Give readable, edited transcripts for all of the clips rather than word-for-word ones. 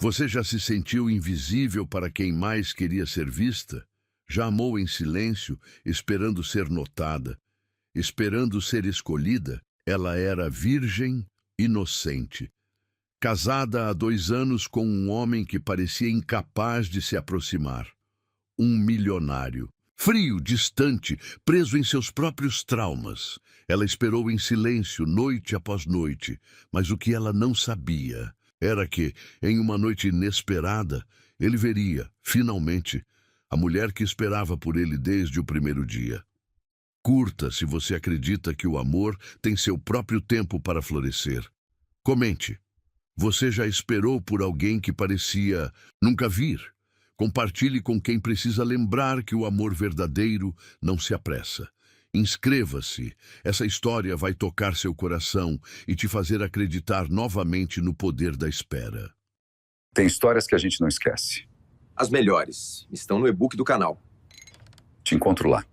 Você já se sentiu invisível para quem mais queria ser vista? Já amou em silêncio, esperando ser notada, esperando ser escolhida? Ela era virgem, inocente, casada há 2 anos com um homem que parecia incapaz de se aproximar. Um milionário. Frio, distante, preso em seus próprios traumas. Ela esperou em silêncio, noite após noite, mas o que ela não sabia era que, em uma noite inesperada, ele veria, finalmente, a mulher que esperava por ele desde o primeiro dia. Curta se você acredita que o amor tem seu próprio tempo para florescer. Comente. Você já esperou por alguém que parecia nunca vir? Compartilhe com quem precisa lembrar que o amor verdadeiro não se apressa. Inscreva-se. Essa história vai tocar seu coração e te fazer acreditar novamente no poder da espera. Tem histórias que a gente não esquece. As melhores estão no e-book do canal. Te encontro lá.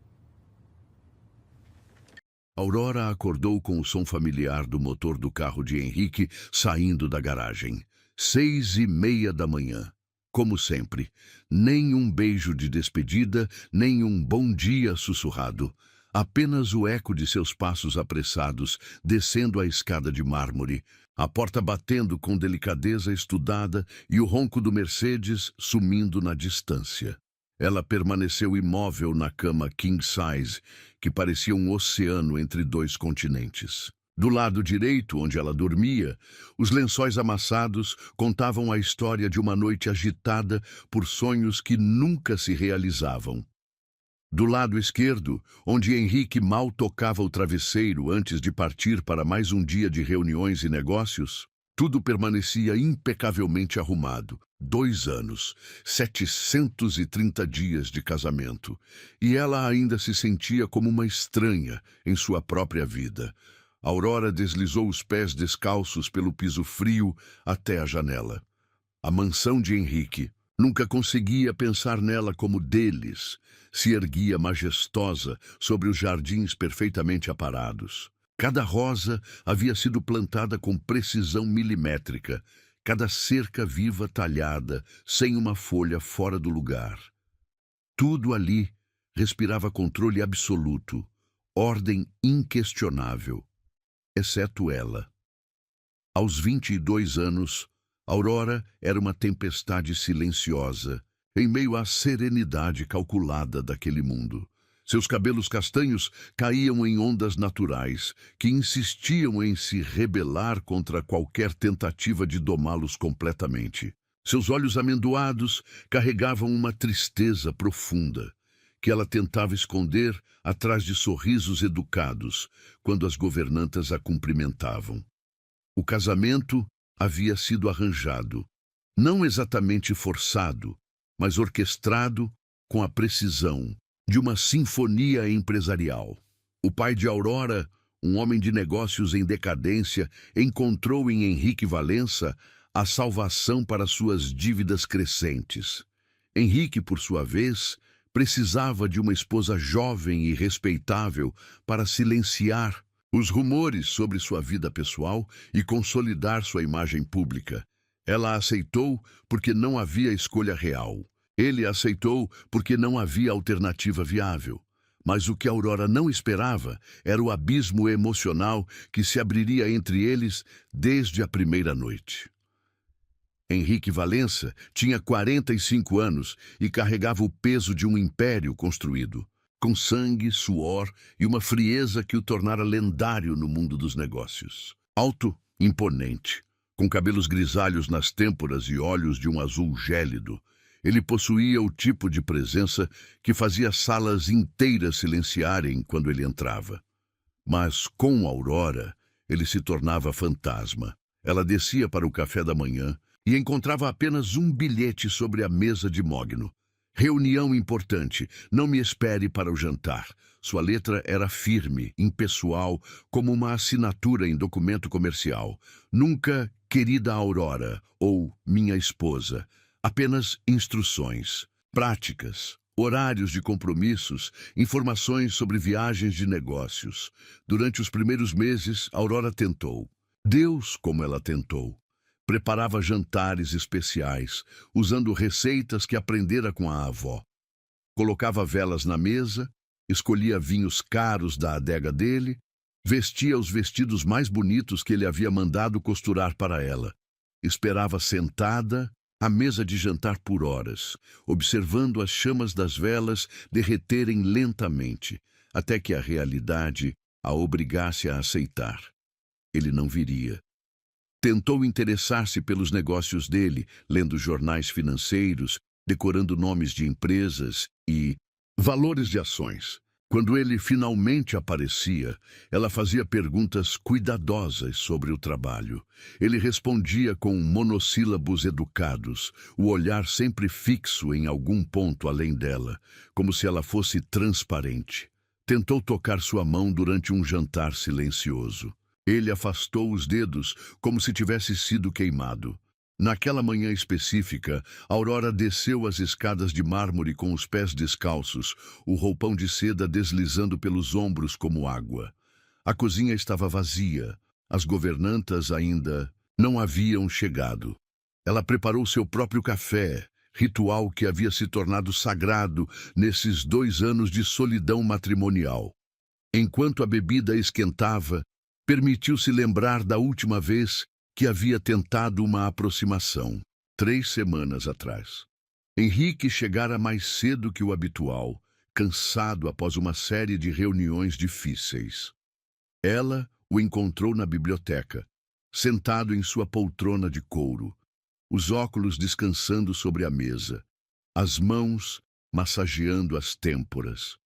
Aurora acordou com o som familiar do motor do carro de Henrique saindo da garagem. 6h30 da manhã. Como sempre, nem um beijo de despedida, nem um bom dia sussurrado. Apenas o eco de seus passos apressados, descendo a escada de mármore, a porta batendo com delicadeza estudada e o ronco do Mercedes sumindo na distância. Ela permaneceu imóvel na cama king size, que parecia um oceano entre 2 continentes. Do lado direito, onde ela dormia, os lençóis amassados contavam a história de uma noite agitada por sonhos que nunca se realizavam. Do lado esquerdo, onde Henrique mal tocava o travesseiro antes de partir para mais um dia de reuniões e negócios, tudo permanecia impecavelmente arrumado. 2 anos, 730 dias de casamento, e ela ainda se sentia como uma estranha em sua própria vida. Aurora deslizou os pés descalços pelo piso frio até a janela. A mansão de Henrique nunca conseguia pensar nela como deles. Se erguia majestosa sobre os jardins perfeitamente aparados. Cada rosa havia sido plantada com precisão milimétrica, cada cerca viva talhada, sem uma folha fora do lugar. Tudo ali respirava controle absoluto, ordem inquestionável, exceto ela. Aos 22 anos, Aurora era uma tempestade silenciosa, em meio à serenidade calculada daquele mundo. Seus cabelos castanhos caíam em ondas naturais, que insistiam em se rebelar contra qualquer tentativa de domá-los completamente. Seus olhos amendoados carregavam uma tristeza profunda, que ela tentava esconder atrás de sorrisos educados, quando as governantas a cumprimentavam. O casamento havia sido arranjado, não exatamente forçado, mas orquestrado com a precisão de uma sinfonia empresarial. O pai de Aurora, um homem de negócios em decadência, encontrou em Henrique Valença a salvação para suas dívidas crescentes. Henrique, por sua vez, precisava de uma esposa jovem e respeitável para silenciar os rumores sobre sua vida pessoal e consolidar sua imagem pública. Ela aceitou porque não havia escolha real. Ele aceitou porque não havia alternativa viável. Mas o que Aurora não esperava era o abismo emocional que se abriria entre eles desde a primeira noite. Henrique Valença tinha 45 anos e carregava o peso de um império construído, com sangue, suor e uma frieza que o tornara lendário no mundo dos negócios. Alto, imponente, com cabelos grisalhos nas têmporas e olhos de um azul gélido, ele possuía o tipo de presença que fazia salas inteiras silenciarem quando ele entrava. Mas com Aurora, ele se tornava fantasma. Ela descia para o café da manhã e encontrava apenas um bilhete sobre a mesa de mogno. Reunião importante, não me espere para o jantar. Sua letra era firme, impessoal, como uma assinatura em documento comercial. Nunca querida Aurora ou minha esposa. Apenas instruções, práticas, horários de compromissos, informações sobre viagens de negócios. Durante os primeiros meses, Aurora tentou. Deus, como ela tentou. Preparava jantares especiais, usando receitas que aprendera com a avó. Colocava velas na mesa, escolhia vinhos caros da adega dele, vestia os vestidos mais bonitos que ele havia mandado costurar para ela. Esperava sentada à mesa de jantar por horas, observando as chamas das velas derreterem lentamente, até que a realidade a obrigasse a aceitar. Ele não viria. Tentou interessar-se pelos negócios dele, lendo jornais financeiros, decorando nomes de empresas e valores de ações. Quando ele finalmente aparecia, ela fazia perguntas cuidadosas sobre o trabalho. Ele respondia com monossílabos educados, o olhar sempre fixo em algum ponto além dela, como se ela fosse transparente. Tentou tocar sua mão durante um jantar silencioso. Ele afastou os dedos como se tivesse sido queimado. Naquela manhã específica, Aurora desceu as escadas de mármore com os pés descalços, o roupão de seda deslizando pelos ombros como água. A cozinha estava vazia. As governantas ainda não haviam chegado. Ela preparou seu próprio café, ritual que havia se tornado sagrado nesses 2 anos de solidão matrimonial. Enquanto a bebida esquentava, permitiu-se lembrar da última vez que havia tentado uma aproximação, 3 semanas atrás. Henrique chegara mais cedo que o habitual, cansado após uma série de reuniões difíceis. Ela o encontrou na biblioteca, sentado em sua poltrona de couro, os óculos descansando sobre a mesa, as mãos massageando as têmporas.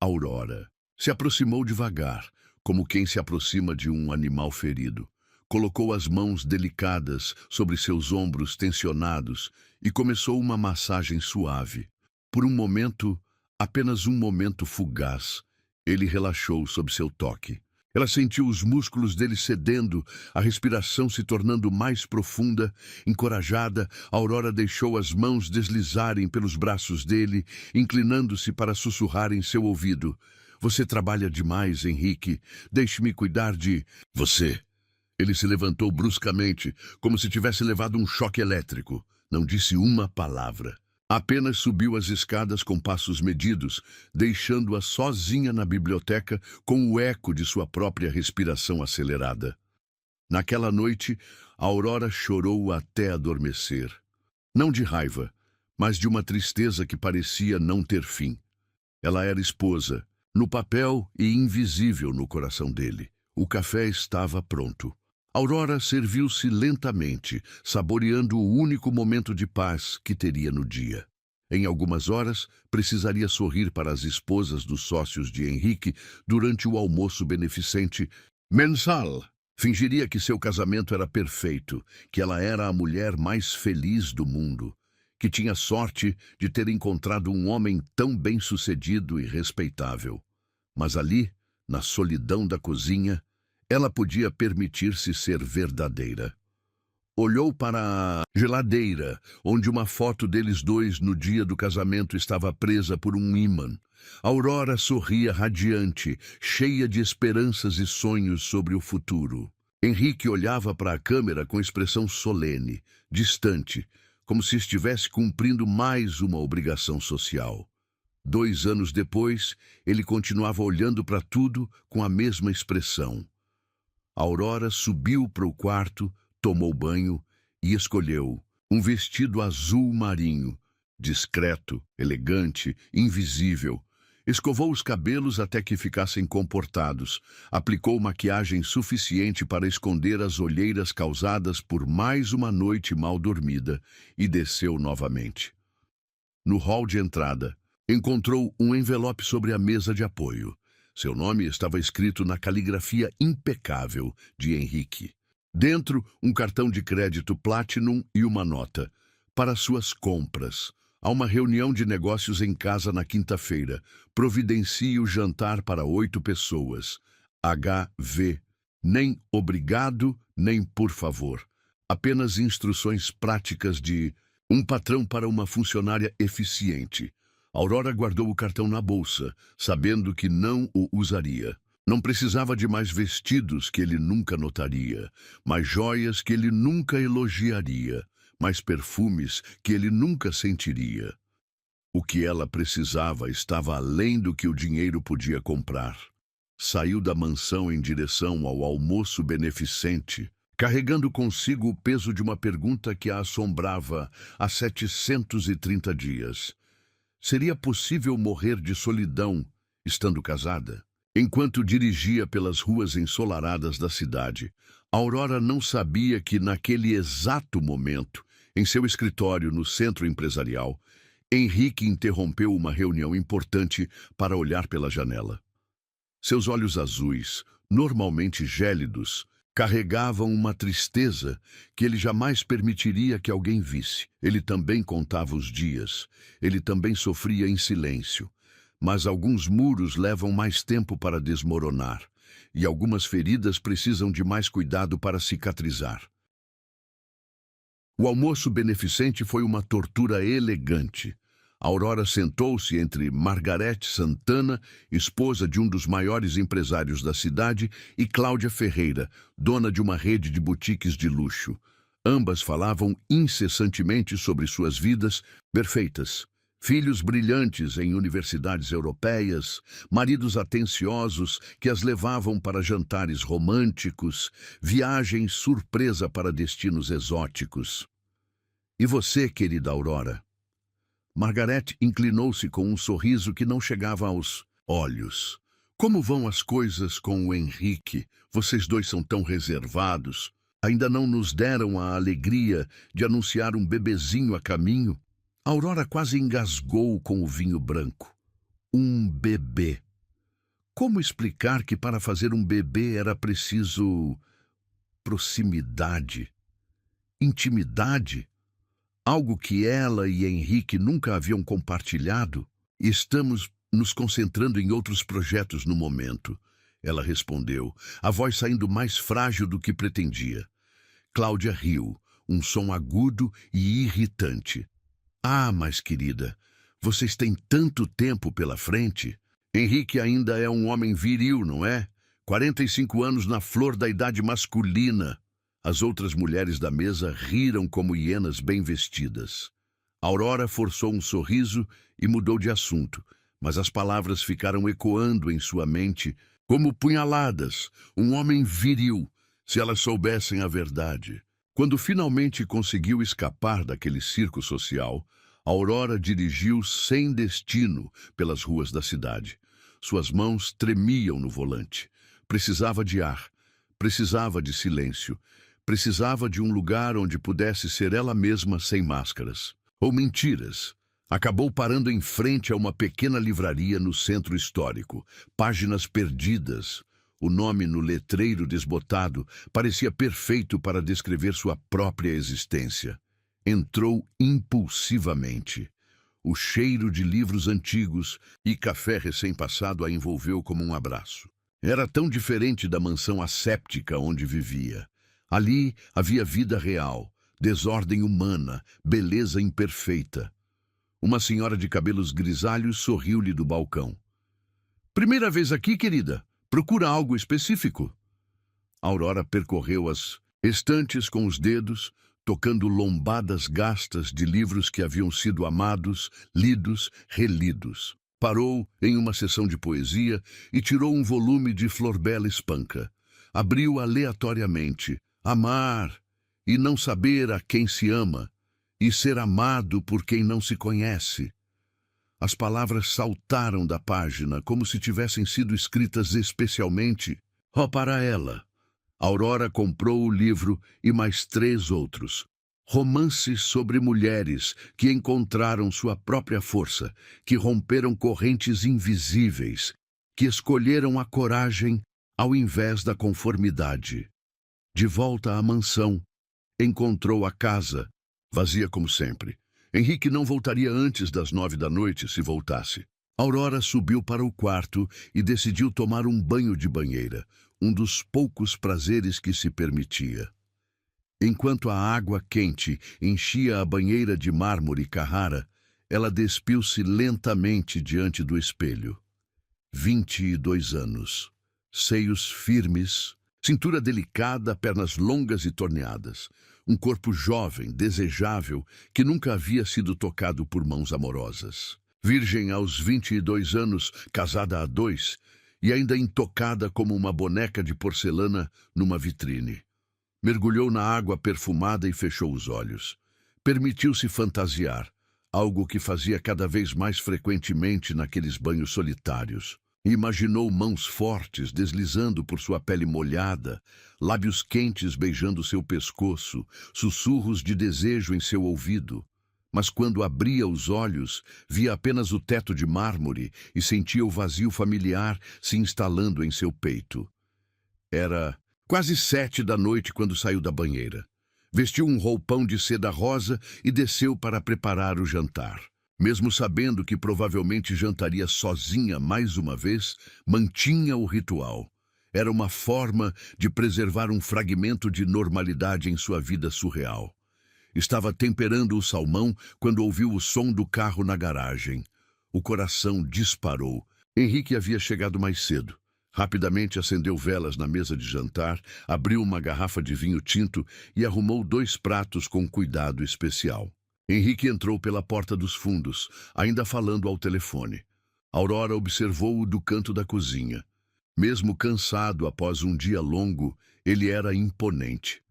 Aurora se aproximou devagar, como quem se aproxima de um animal ferido. Colocou as mãos delicadas sobre seus ombros tensionados e começou uma massagem suave. Por um momento, apenas um momento fugaz, ele relaxou sob seu toque. Ela sentiu os músculos dele cedendo, a respiração se tornando mais profunda. Encorajada, Aurora deixou as mãos deslizarem pelos braços dele, inclinando-se para sussurrar em seu ouvido. Você trabalha demais, Henrique. Deixe-me cuidar de você. Ele se levantou bruscamente, como se tivesse levado um choque elétrico. Não disse uma palavra. Apenas subiu as escadas com passos medidos, deixando-a sozinha na biblioteca com o eco de sua própria respiração acelerada. Naquela noite, Aurora chorou até adormecer. Não de raiva, mas de uma tristeza que parecia não ter fim. Ela era esposa, no papel e invisível no coração dele. O café estava pronto. Aurora serviu-se lentamente, saboreando o único momento de paz que teria no dia. Em algumas horas, precisaria sorrir para as esposas dos sócios de Henrique durante o almoço beneficente mensal. Fingiria que seu casamento era perfeito, que ela era a mulher mais feliz do mundo, que tinha sorte de ter encontrado um homem tão bem-sucedido e respeitável. Mas ali, na solidão da cozinha, ela podia permitir-se ser verdadeira. Olhou para a geladeira, onde uma foto deles dois no dia do casamento estava presa por um ímã. Aurora sorria radiante, cheia de esperanças e sonhos sobre o futuro. Henrique olhava para a câmera com expressão solene, distante, como se estivesse cumprindo mais uma obrigação social. 2 anos depois, ele continuava olhando para tudo com a mesma expressão. Aurora subiu para o quarto, tomou banho e escolheu um vestido azul marinho, discreto, elegante, invisível. Escovou os cabelos até que ficassem comportados, aplicou maquiagem suficiente para esconder as olheiras causadas por mais uma noite mal dormida e desceu novamente. No hall de entrada, encontrou um envelope sobre a mesa de apoio. Seu nome estava escrito na caligrafia impecável de Henrique. Dentro, um cartão de crédito Platinum e uma nota. Para suas compras. Há uma reunião de negócios em casa na quinta-feira. Providencie o jantar para 8 pessoas. HV. Nem obrigado, nem por favor. Apenas instruções práticas de um patrão para uma funcionária eficiente. Aurora guardou o cartão na bolsa, sabendo que não o usaria. Não precisava de mais vestidos que ele nunca notaria, mais joias que ele nunca elogiaria, mais perfumes que ele nunca sentiria. O que ela precisava estava além do que o dinheiro podia comprar. Saiu da mansão em direção ao almoço beneficente, carregando consigo o peso de uma pergunta que a assombrava há 730 dias. Seria possível morrer de solidão estando casada? Enquanto dirigia pelas ruas ensolaradas da cidade, Aurora não sabia que, naquele exato momento, em seu escritório no centro empresarial, Henrique interrompeu uma reunião importante para olhar pela janela. Seus olhos azuis, normalmente gélidos, carregavam uma tristeza que ele jamais permitiria que alguém visse. Ele também contava os dias, ele também sofria em silêncio. Mas alguns muros levam mais tempo para desmoronar, e algumas feridas precisam de mais cuidado para cicatrizar. O almoço beneficente foi uma tortura elegante. Aurora sentou-se entre Margarete Santana, esposa de um dos maiores empresários da cidade, e Cláudia Ferreira, dona de uma rede de boutiques de luxo. Ambas falavam incessantemente sobre suas vidas perfeitas. Filhos brilhantes em universidades europeias, maridos atenciosos que as levavam para jantares românticos, viagens surpresa para destinos exóticos. E você, querida Aurora? Margarete inclinou-se com um sorriso que não chegava aos olhos. Como vão as coisas com o Henrique? Vocês dois são tão reservados. Ainda não nos deram a alegria de anunciar um bebezinho a caminho? Aurora quase engasgou com o vinho branco. Um bebê. Como explicar que para fazer um bebê era preciso proximidade, intimidade? Algo que ela e Henrique nunca haviam compartilhado? Estamos nos concentrando em outros projetos no momento, ela respondeu, a voz saindo mais frágil do que pretendia. Cláudia riu, um som agudo e irritante. Ah, mas querida, vocês têm tanto tempo pela frente. Henrique ainda é um homem viril, não é? 45 anos na flor da idade masculina. As outras mulheres da mesa riram como hienas bem vestidas. Aurora forçou um sorriso e mudou de assunto, mas as palavras ficaram ecoando em sua mente como punhaladas. Um homem viril, se elas soubessem a verdade. Quando finalmente conseguiu escapar daquele circo social, Aurora dirigiu sem destino pelas ruas da cidade. Suas mãos tremiam no volante. Precisava de ar, precisava de silêncio, precisava de um lugar onde pudesse ser ela mesma sem máscaras ou mentiras. Acabou parando em frente a uma pequena livraria no centro histórico. Páginas perdidas. O nome no letreiro desbotado parecia perfeito para descrever sua própria existência. Entrou impulsivamente. O cheiro de livros antigos e café recém-passado a envolveu como um abraço. Era tão diferente da mansão asséptica onde vivia. Ali havia vida real, desordem humana, beleza imperfeita. Uma senhora de cabelos grisalhos sorriu-lhe do balcão. Primeira vez aqui, querida? Procura algo específico? Aurora percorreu as estantes com os dedos, tocando lombadas gastas de livros que haviam sido amados, lidos, relidos. Parou em uma sessão de poesia e tirou um volume de Florbela Espanca. Abriu aleatoriamente. Amar e não saber a quem se ama, e ser amado por quem não se conhece. As palavras saltaram da página como se tivessem sido escritas especialmente para ela. Aurora comprou o livro e mais 3 outros. Romances sobre mulheres que encontraram sua própria força, que romperam correntes invisíveis, que escolheram a coragem ao invés da conformidade. De volta à mansão, encontrou a casa, vazia como sempre. Henrique não voltaria antes das 9 da noite se voltasse. Aurora subiu para o quarto e decidiu tomar um banho de banheira, um dos poucos prazeres que se permitia. Enquanto a água quente enchia a banheira de mármore Carrara, ela despiu-se lentamente diante do espelho. 22 anos. Seios firmes, cintura delicada, pernas longas e torneadas. Um corpo jovem, desejável, que nunca havia sido tocado por mãos amorosas. Virgem aos 22 anos, casada há 2, e ainda intocada como uma boneca de porcelana numa vitrine. Mergulhou na água perfumada e fechou os olhos. Permitiu-se fantasiar, algo que fazia cada vez mais frequentemente naqueles banhos solitários. Imaginou mãos fortes deslizando por sua pele molhada, lábios quentes beijando seu pescoço, sussurros de desejo em seu ouvido. Mas quando abria os olhos, via apenas o teto de mármore e sentia o vazio familiar se instalando em seu peito. Era quase 7 da noite quando saiu da banheira. Vestiu um roupão de seda rosa e desceu para preparar o jantar. Mesmo sabendo que provavelmente jantaria sozinha mais uma vez, mantinha o ritual. Era uma forma de preservar um fragmento de normalidade em sua vida surreal. Estava temperando o salmão quando ouviu o som do carro na garagem. O coração disparou. Henrique havia chegado mais cedo. Rapidamente acendeu velas na mesa de jantar, abriu uma garrafa de vinho tinto e arrumou 2 pratos com cuidado especial. Henrique entrou pela porta dos fundos, ainda falando ao telefone. Aurora observou-o do canto da cozinha. Mesmo cansado após um dia longo, ele era imponente.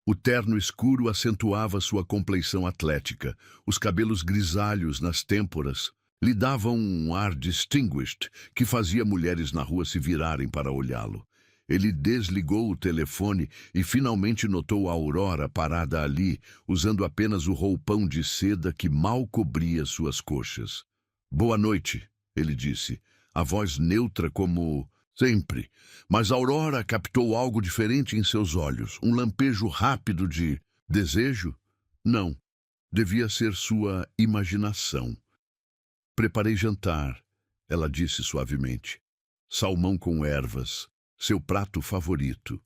O terno escuro acentuava sua compleição atlética. Os cabelos grisalhos nas têmporas lhe davam um ar distinguished que fazia mulheres na rua se virarem para olhá-lo. Ele desligou o telefone e finalmente notou a Aurora parada ali, usando apenas o roupão de seda que mal cobria suas coxas. "Boa noite", ele disse, a voz neutra como sempre. Mas Aurora captou algo diferente em seus olhos, um lampejo rápido de desejo? Não, devia ser sua imaginação. "Preparei jantar", ela disse suavemente. "Salmão com ervas. Seu prato favorito."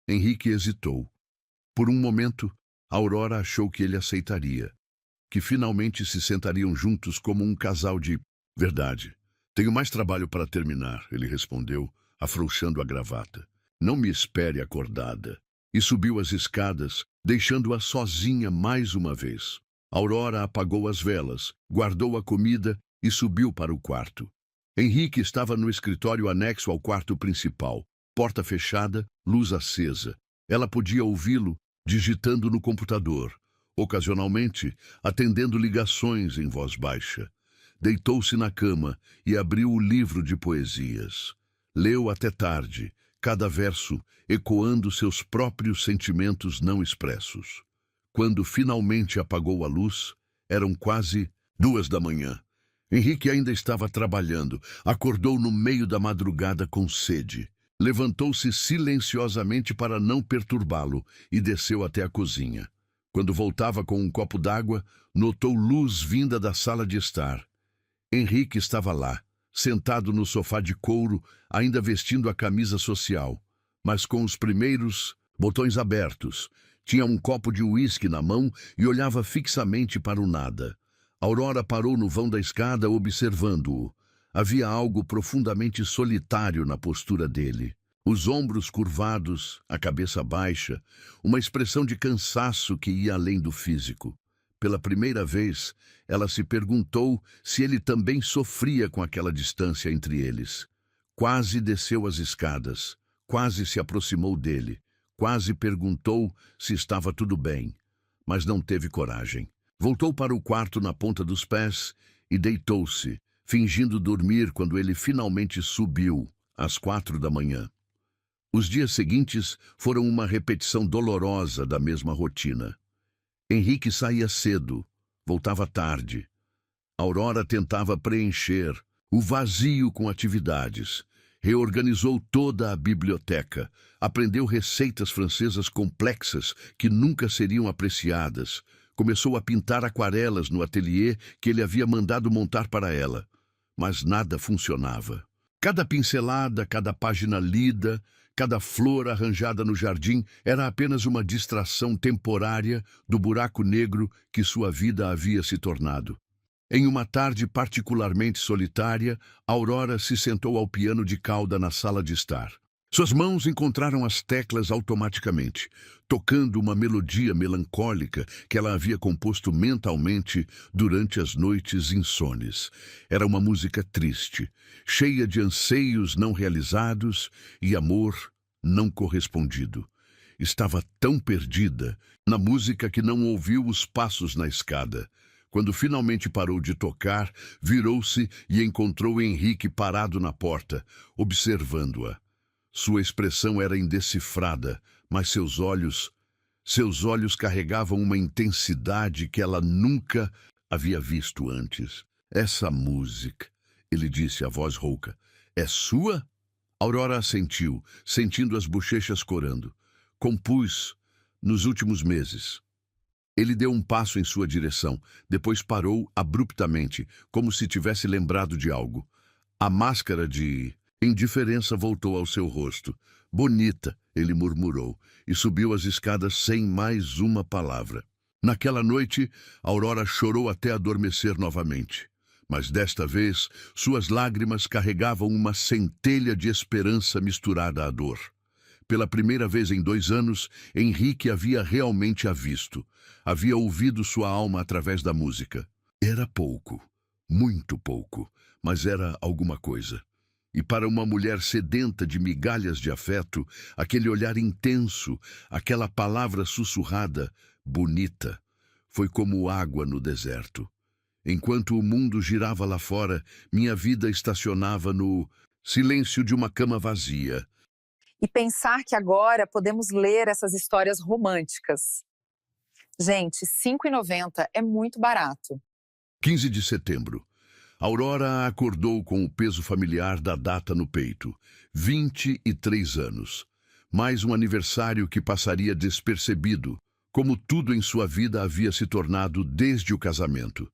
Henrique hesitou. Por um momento, Aurora achou que ele aceitaria, que finalmente se sentariam juntos como um casal de verdade. "Tenho mais trabalho para terminar", ele respondeu, afrouxando a gravata. "Não me espere acordada." E subiu as escadas, deixando-a sozinha mais uma vez. Aurora apagou as velas, guardou a comida e subiu para o quarto. Henrique estava no escritório anexo ao quarto principal, porta fechada, luz acesa. Ela podia ouvi-lo digitando no computador, ocasionalmente atendendo ligações em voz baixa. Deitou-se na cama e abriu o livro de poesias. Leu até tarde, cada verso ecoando seus próprios sentimentos não expressos. Quando finalmente apagou a luz, eram quase 2 da manhã. Henrique ainda estava trabalhando. Acordou no meio da madrugada com sede. Levantou-se silenciosamente para não perturbá-lo e desceu até a cozinha. Quando voltava com um copo d'água, notou luz vinda da sala de estar. Henrique estava lá, sentado no sofá de couro, ainda vestindo a camisa social, mas com os primeiros botões abertos. Tinha um copo de uísque na mão e olhava fixamente para o nada. Aurora parou no vão da escada observando-o. Havia algo profundamente solitário na postura dele. Os ombros curvados, a cabeça baixa, uma expressão de cansaço que ia além do físico. Pela primeira vez, ela se perguntou se ele também sofria com aquela distância entre eles. Quase desceu as escadas, quase se aproximou dele, quase perguntou se estava tudo bem, mas não teve coragem. Voltou para o quarto na ponta dos pés e deitou-se, fingindo dormir quando ele finalmente subiu, às 4 da manhã. Os dias seguintes foram uma repetição dolorosa da mesma rotina. Henrique saía cedo, voltava tarde. Aurora tentava preencher o vazio com atividades. Reorganizou toda a biblioteca, aprendeu receitas francesas complexas que nunca seriam apreciadas. Começou a pintar aquarelas no ateliê que ele havia mandado montar para ela. Mas nada funcionava. Cada pincelada, cada página lida, cada flor arranjada no jardim era apenas uma distração temporária do buraco negro que sua vida havia se tornado. Em uma tarde particularmente solitária, Aurora se sentou ao piano de cauda na sala de estar. Suas mãos encontraram as teclas automaticamente, tocando uma melodia melancólica que ela havia composto mentalmente durante as noites insones. Era uma música triste, cheia de anseios não realizados e amor não correspondido. Estava tão perdida na música que não ouviu os passos na escada. Quando finalmente parou de tocar, virou-se e encontrou Henrique parado na porta, observando-a. Sua expressão era indecifrada, mas seus olhos carregavam uma intensidade que ela nunca havia visto antes. Essa música, ele disse a voz rouca, é sua? Aurora assentiu, sentindo as bochechas corando. Compus nos últimos meses. Ele deu um passo em sua direção, depois parou abruptamente, como se tivesse lembrado de algo. A máscara de indiferença voltou ao seu rosto. Bonita, ele murmurou, e subiu as escadas sem mais uma palavra. Naquela noite, Aurora chorou até adormecer novamente. Mas desta vez, suas lágrimas carregavam uma centelha de esperança misturada à dor. Pela primeira vez em 2 anos, Henrique havia realmente a visto. Havia ouvido sua alma através da música. Era pouco, muito pouco, mas era alguma coisa. E para uma mulher sedenta de migalhas de afeto, aquele olhar intenso, aquela palavra sussurrada, bonita, foi como água no deserto. Enquanto o mundo girava lá fora, minha vida estacionava no silêncio de uma cama vazia. E pensar que agora podemos ler essas histórias românticas. Gente, R$ 5,90 é muito barato. 15 de setembro. Aurora acordou com o peso familiar da data no peito. 23 anos. Mais um aniversário que passaria despercebido, como tudo em sua vida havia se tornado desde o casamento.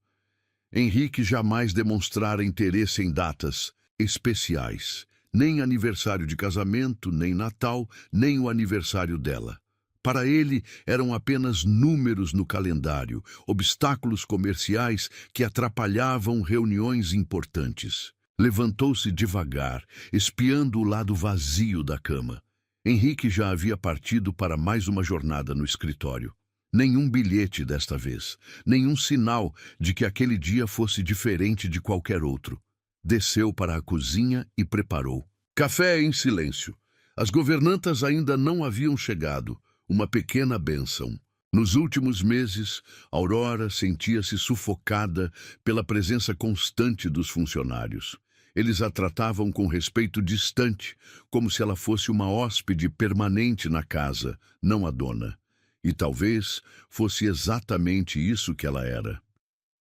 Henrique jamais demonstrara interesse em datas especiais. Nem aniversário de casamento, nem Natal, nem o aniversário dela. Para ele, eram apenas números no calendário, obstáculos comerciais que atrapalhavam reuniões importantes. Levantou-se devagar, espiando o lado vazio da cama. Henrique já havia partido para mais uma jornada no escritório. Nenhum bilhete desta vez, nenhum sinal de que aquele dia fosse diferente de qualquer outro. Desceu para a cozinha e preparou. Café em silêncio. As governantas ainda não haviam chegado. Uma pequena bênção. Nos últimos meses, Aurora sentia-se sufocada pela presença constante dos funcionários. Eles a tratavam com respeito distante, como se ela fosse uma hóspede permanente na casa, não a dona. E talvez fosse exatamente isso que ela era.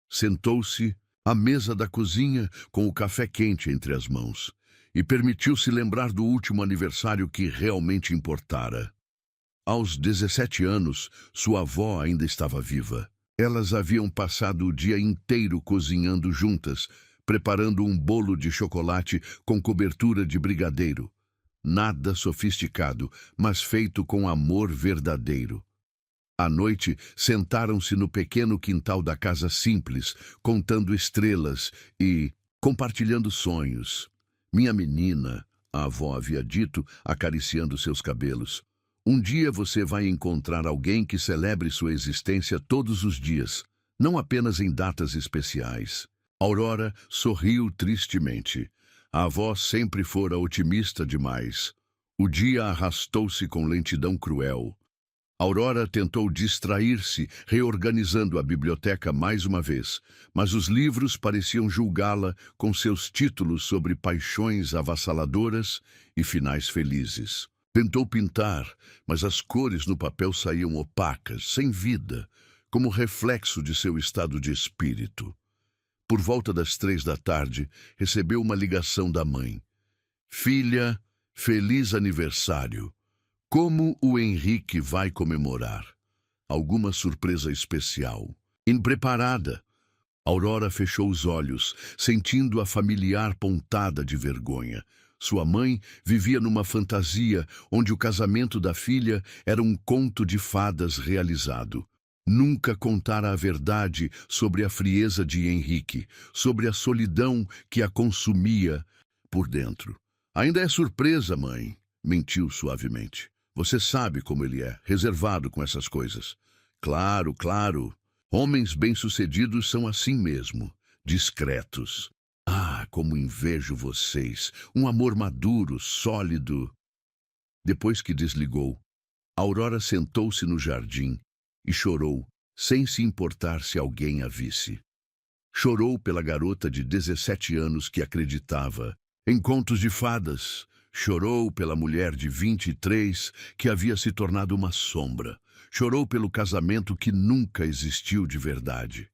Sentou-se à mesa da cozinha com o café quente entre as mãos e permitiu-se lembrar do último aniversário que realmente importara. Aos 17 anos, sua avó ainda estava viva. Elas haviam passado o dia inteiro cozinhando juntas, preparando um bolo de chocolate com cobertura de brigadeiro. Nada sofisticado, mas feito com amor verdadeiro. À noite, sentaram-se no pequeno quintal da casa simples, contando estrelas e compartilhando sonhos. Minha menina, a avó havia dito, acariciando seus cabelos. Um dia você vai encontrar alguém que celebre sua existência todos os dias, não apenas em datas especiais. Aurora sorriu tristemente. A avó sempre fora otimista demais. O dia arrastou-se com lentidão cruel. Aurora tentou distrair-se, reorganizando a biblioteca mais uma vez, mas os livros pareciam julgá-la com seus títulos sobre paixões avassaladoras e finais felizes. Tentou pintar, mas as cores no papel saíam opacas, sem vida, como reflexo de seu estado de espírito. Por volta das 3 da tarde, recebeu uma ligação da mãe. Filha, feliz aniversário. Como o Henrique vai comemorar? Alguma surpresa especial? Impreparada. Aurora fechou os olhos, sentindo a familiar pontada de vergonha. Sua mãe vivia numa fantasia onde o casamento da filha era um conto de fadas realizado. Nunca contara a verdade sobre a frieza de Henrique, sobre a solidão que a consumia por dentro. Ainda é surpresa, mãe. mentiu suavemente. Você sabe como ele é, reservado com essas coisas. Claro, claro. Homens bem-sucedidos são assim mesmo, discretos. Ah, como invejo vocês. Um amor maduro, sólido. Depois que desligou, Aurora sentou-se no jardim e chorou, sem se importar se alguém a visse. Chorou pela garota de 17 anos que acreditava em contos de fadas. Chorou pela mulher de 23 que havia se tornado uma sombra. Chorou pelo casamento que nunca existiu de verdade.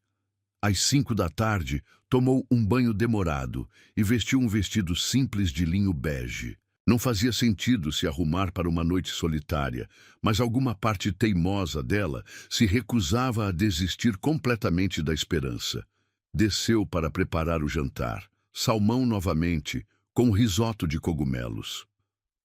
Às 5 da tarde, tomou um banho demorado e vestiu um vestido simples de linho bege. Não fazia sentido se arrumar para uma noite solitária, mas alguma parte teimosa dela se recusava a desistir completamente da esperança. Desceu para preparar o jantar. Salmão novamente, com risoto de cogumelos.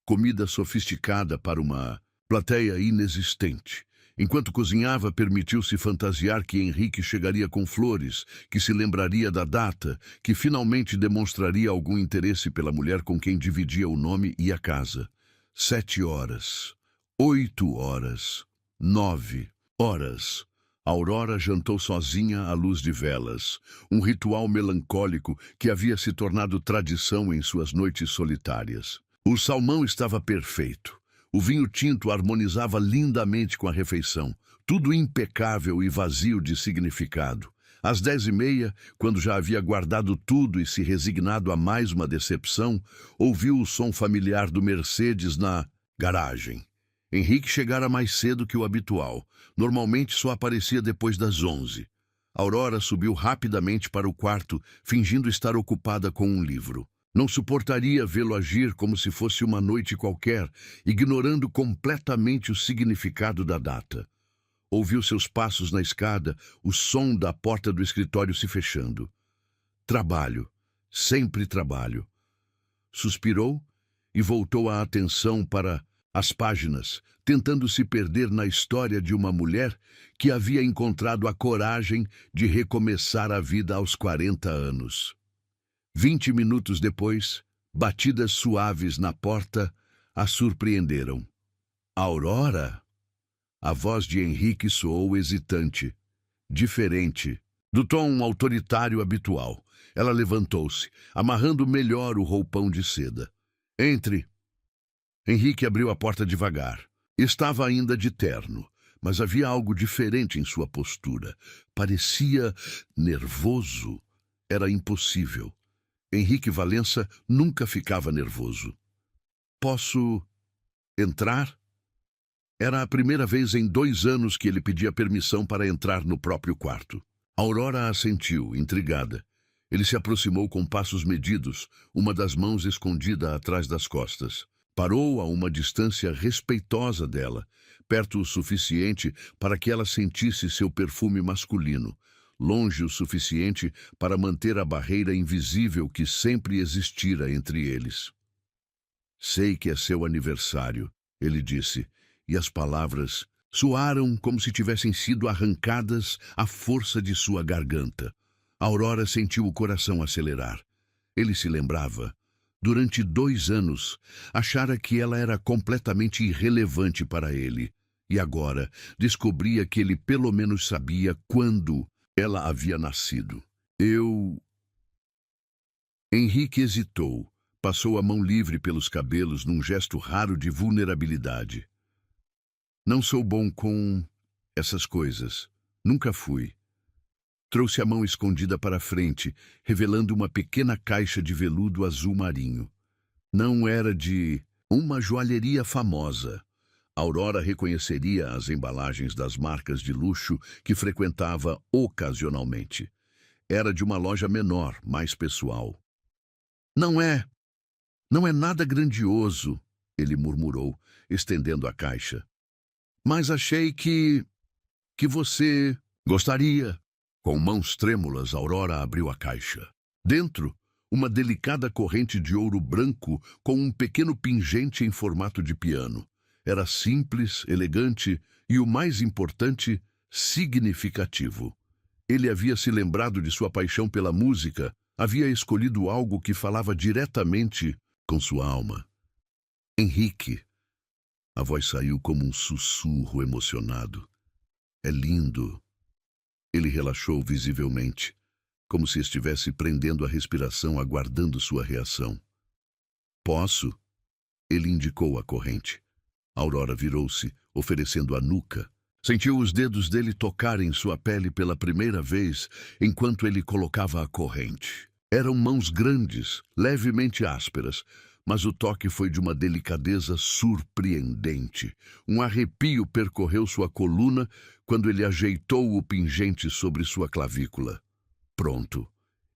Comida sofisticada para uma plateia inexistente. Enquanto cozinhava, permitiu-se fantasiar que Henrique chegaria com flores, que se lembraria da data, que finalmente demonstraria algum interesse pela mulher com quem dividia o nome e a casa. 7 horas, 8 horas, 9 horas. Aurora jantou sozinha à luz de velas, um ritual melancólico que havia se tornado tradição em suas noites solitárias. O salmão estava perfeito. O vinho tinto harmonizava lindamente com a refeição, tudo impecável e vazio de significado. Às 10h30, quando já havia guardado tudo e se resignado a mais uma decepção, ouviu o som familiar do Mercedes na garagem. Henrique chegara mais cedo que o habitual. Normalmente só aparecia depois das 11. Aurora subiu rapidamente para o quarto, fingindo estar ocupada com um livro. Não suportaria vê-lo agir como se fosse uma noite qualquer, ignorando completamente o significado da data. Ouviu seus passos na escada, o som da porta do escritório se fechando. Trabalho, sempre trabalho. Suspirou e voltou a atenção para as páginas, tentando se perder na história de uma mulher que havia encontrado a coragem de recomeçar a vida aos 40 anos. 20 minutos depois, batidas suaves na porta a surpreenderam. Aurora? A voz de Henrique soou hesitante, diferente, do tom autoritário habitual. Ela levantou-se, amarrando melhor o roupão de seda. Entre. Henrique abriu a porta devagar. Estava ainda de terno, mas havia algo diferente em sua postura. Parecia nervoso. Era impossível. Henrique Valença nunca ficava nervoso. Posso entrar? Era a primeira vez em 2 anos que ele pedia permissão para entrar no próprio quarto. Aurora assentiu, intrigada. Ele se aproximou com passos medidos, uma das mãos escondida atrás das costas. Parou a uma distância respeitosa dela, perto o suficiente para que ela sentisse seu perfume masculino, longe o suficiente para manter a barreira invisível que sempre existira entre eles. Sei que é seu aniversário, ele disse, e as palavras soaram como se tivessem sido arrancadas à força de sua garganta. Aurora sentiu o coração acelerar. Ele se lembrava. Durante 2 anos, achara que ela era completamente irrelevante para ele, e agora descobria que ele pelo menos sabia quando ela havia nascido. Henrique hesitou, passou a mão livre pelos cabelos num gesto raro de vulnerabilidade. Não sou bom com essas coisas. Nunca fui. Trouxe a mão escondida para a frente, revelando uma pequena caixa de veludo azul marinho. Não era de uma joalheria famosa. Aurora reconheceria as embalagens das marcas de luxo que frequentava ocasionalmente. Era de uma loja menor, mais pessoal. Não é nada grandioso, ele murmurou, estendendo a caixa. Mas achei que você gostaria. Com mãos trêmulas, Aurora abriu a caixa. Dentro, uma delicada corrente de ouro branco com um pequeno pingente em formato de piano. Era simples, elegante e, o mais importante, significativo. Ele havia se lembrado de sua paixão pela música, havia escolhido algo que falava diretamente com sua alma. Henrique. A voz saiu como um sussurro emocionado. É lindo. Ele relaxou visivelmente, como se estivesse prendendo a respiração, aguardando sua reação. Posso? Ele indicou a corrente. Aurora virou-se, oferecendo a nuca. Sentiu os dedos dele tocarem sua pele pela primeira vez enquanto ele colocava a corrente. Eram mãos grandes, levemente ásperas, mas o toque foi de uma delicadeza surpreendente. Um arrepio percorreu sua coluna quando ele ajeitou o pingente sobre sua clavícula. Pronto,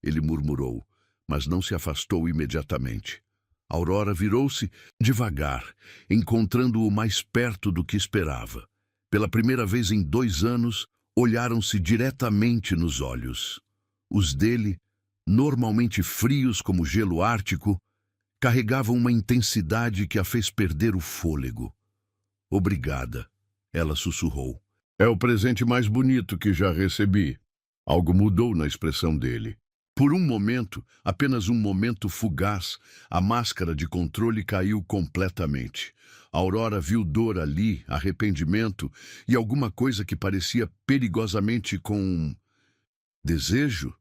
ele murmurou, mas não se afastou imediatamente. Aurora virou-se devagar, encontrando-o mais perto do que esperava. Pela primeira vez em 2 anos, olharam-se diretamente nos olhos. Os dele, normalmente frios como gelo ártico, carregavam uma intensidade que a fez perder o fôlego. Obrigada, ela sussurrou. É o presente mais bonito que já recebi. Algo mudou na expressão dele. Por um momento, apenas um momento fugaz, a máscara de controle caiu completamente. Aurora viu dor ali, arrependimento e alguma coisa que parecia perigosamente com desejo.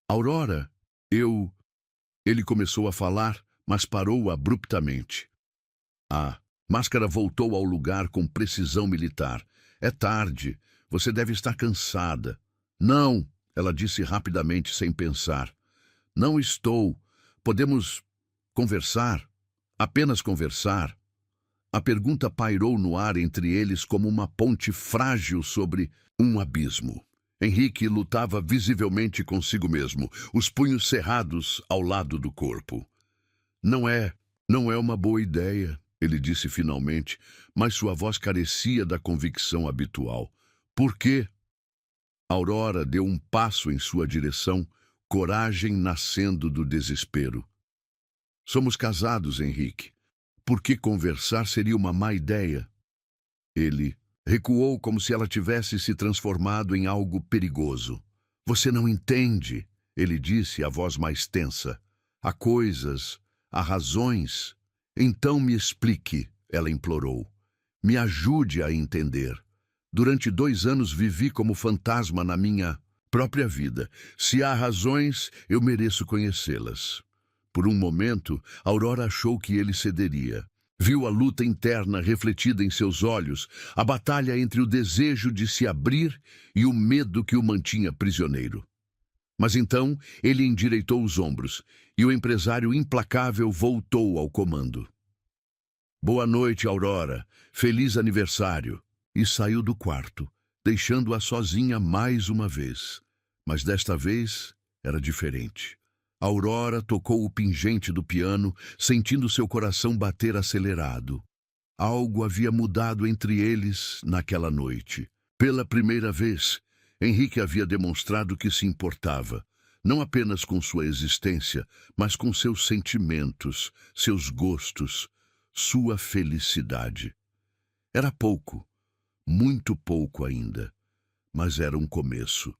Aurora, Ele começou a falar, mas parou abruptamente. A máscara voltou ao lugar com precisão militar. É tarde, você deve estar cansada. Não, ela disse rapidamente, sem pensar. Não estou. Podemos conversar? Apenas conversar? A pergunta pairou no ar entre eles como uma ponte frágil sobre um abismo. Henrique lutava visivelmente consigo mesmo, os punhos cerrados ao lado do corpo. Não é uma boa ideia, ele disse finalmente, mas sua voz carecia da convicção habitual. Por quê? Aurora deu um passo em sua direção, coragem nascendo do desespero. Somos casados, Henrique. Por que conversar seria uma má ideia? Ele recuou como se ela tivesse se transformado em algo perigoso. Você não entende, ele disse, a voz mais tensa. Há coisas, há razões. Então me explique, ela implorou. Me ajude a entender. Durante 2 anos vivi como fantasma na minha própria vida. Se há razões, eu mereço conhecê-las. Por um momento, Aurora achou que ele cederia. Viu a luta interna refletida em seus olhos, a batalha entre o desejo de se abrir e o medo que o mantinha prisioneiro. Mas então ele endireitou os ombros e o empresário implacável voltou ao comando. Boa noite, Aurora. Feliz aniversário. E saiu do quarto, deixando-a sozinha mais uma vez. Mas desta vez era diferente. Aurora tocou o pingente do piano, sentindo seu coração bater acelerado. Algo havia mudado entre eles naquela noite. Pela primeira vez, Henrique havia demonstrado que se importava, não apenas com sua existência, mas com seus sentimentos, seus gostos, sua felicidade. Era pouco, muito pouco ainda, mas era um começo.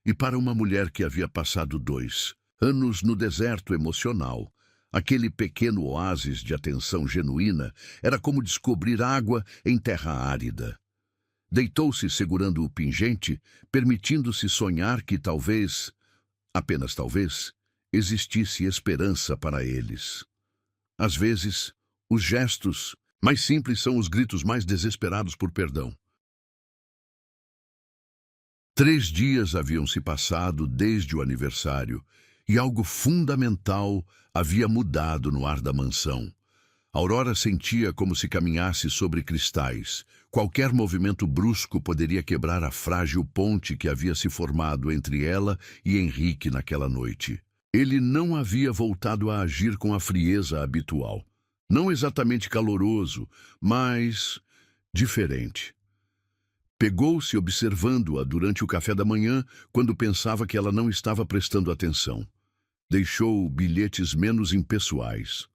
E para uma mulher que havia passado 2 anos no deserto emocional, aquele pequeno oásis de atenção genuína era como descobrir água em terra árida. Deitou-se segurando o pingente, permitindo-se sonhar que talvez, apenas talvez, existisse esperança para eles. Às vezes, os gestos mais simples são os gritos mais desesperados por perdão. 3 dias haviam se passado desde o aniversário, e algo fundamental havia mudado no ar da mansão. Aurora sentia como se caminhasse sobre cristais. Qualquer movimento brusco poderia quebrar a frágil ponte que havia se formado entre ela e Henrique naquela noite. Ele não havia voltado a agir com a frieza habitual. Não exatamente caloroso, mas diferente. Pegou-se observando-a durante o café da manhã, quando pensava que ela não estava prestando atenção. Deixou bilhetes menos impessoais.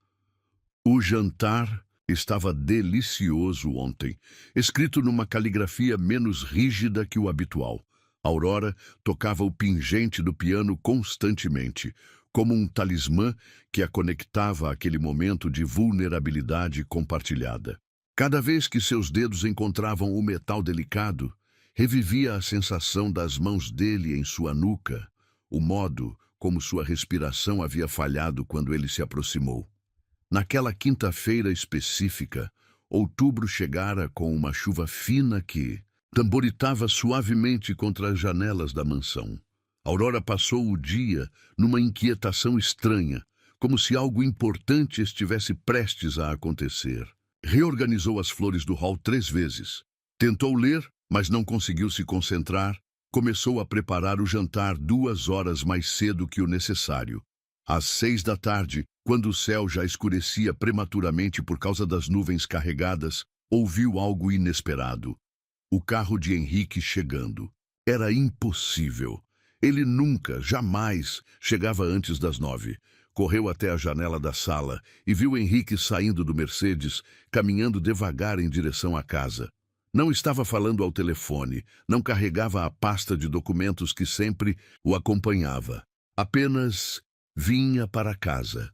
O jantar estava delicioso ontem, escrito numa caligrafia menos rígida que o habitual. Aurora tocava o pingente do piano constantemente, como um talismã que a conectava àquele momento de vulnerabilidade compartilhada. Cada vez que seus dedos encontravam o metal delicado, revivia a sensação das mãos dele em sua nuca, o modo como sua respiração havia falhado quando ele se aproximou. Naquela quinta-feira específica, outubro chegara com uma chuva fina que tamboritava suavemente contra as janelas da mansão. Aurora passou o dia numa inquietação estranha, como se algo importante estivesse prestes a acontecer. Reorganizou as flores do hall 3 vezes. Tentou ler, mas não conseguiu se concentrar. Começou a preparar o jantar 2 horas mais cedo que o necessário. Às 6 da tarde, quando o céu já escurecia prematuramente por causa das nuvens carregadas, ouviu algo inesperado. O carro de Henrique chegando. Era impossível. Ele nunca, jamais, chegava antes das 9. Correu até a janela da sala e viu Henrique saindo do Mercedes, caminhando devagar em direção à casa. Não estava falando ao telefone, não carregava a pasta de documentos que sempre o acompanhava. Apenas vinha para casa.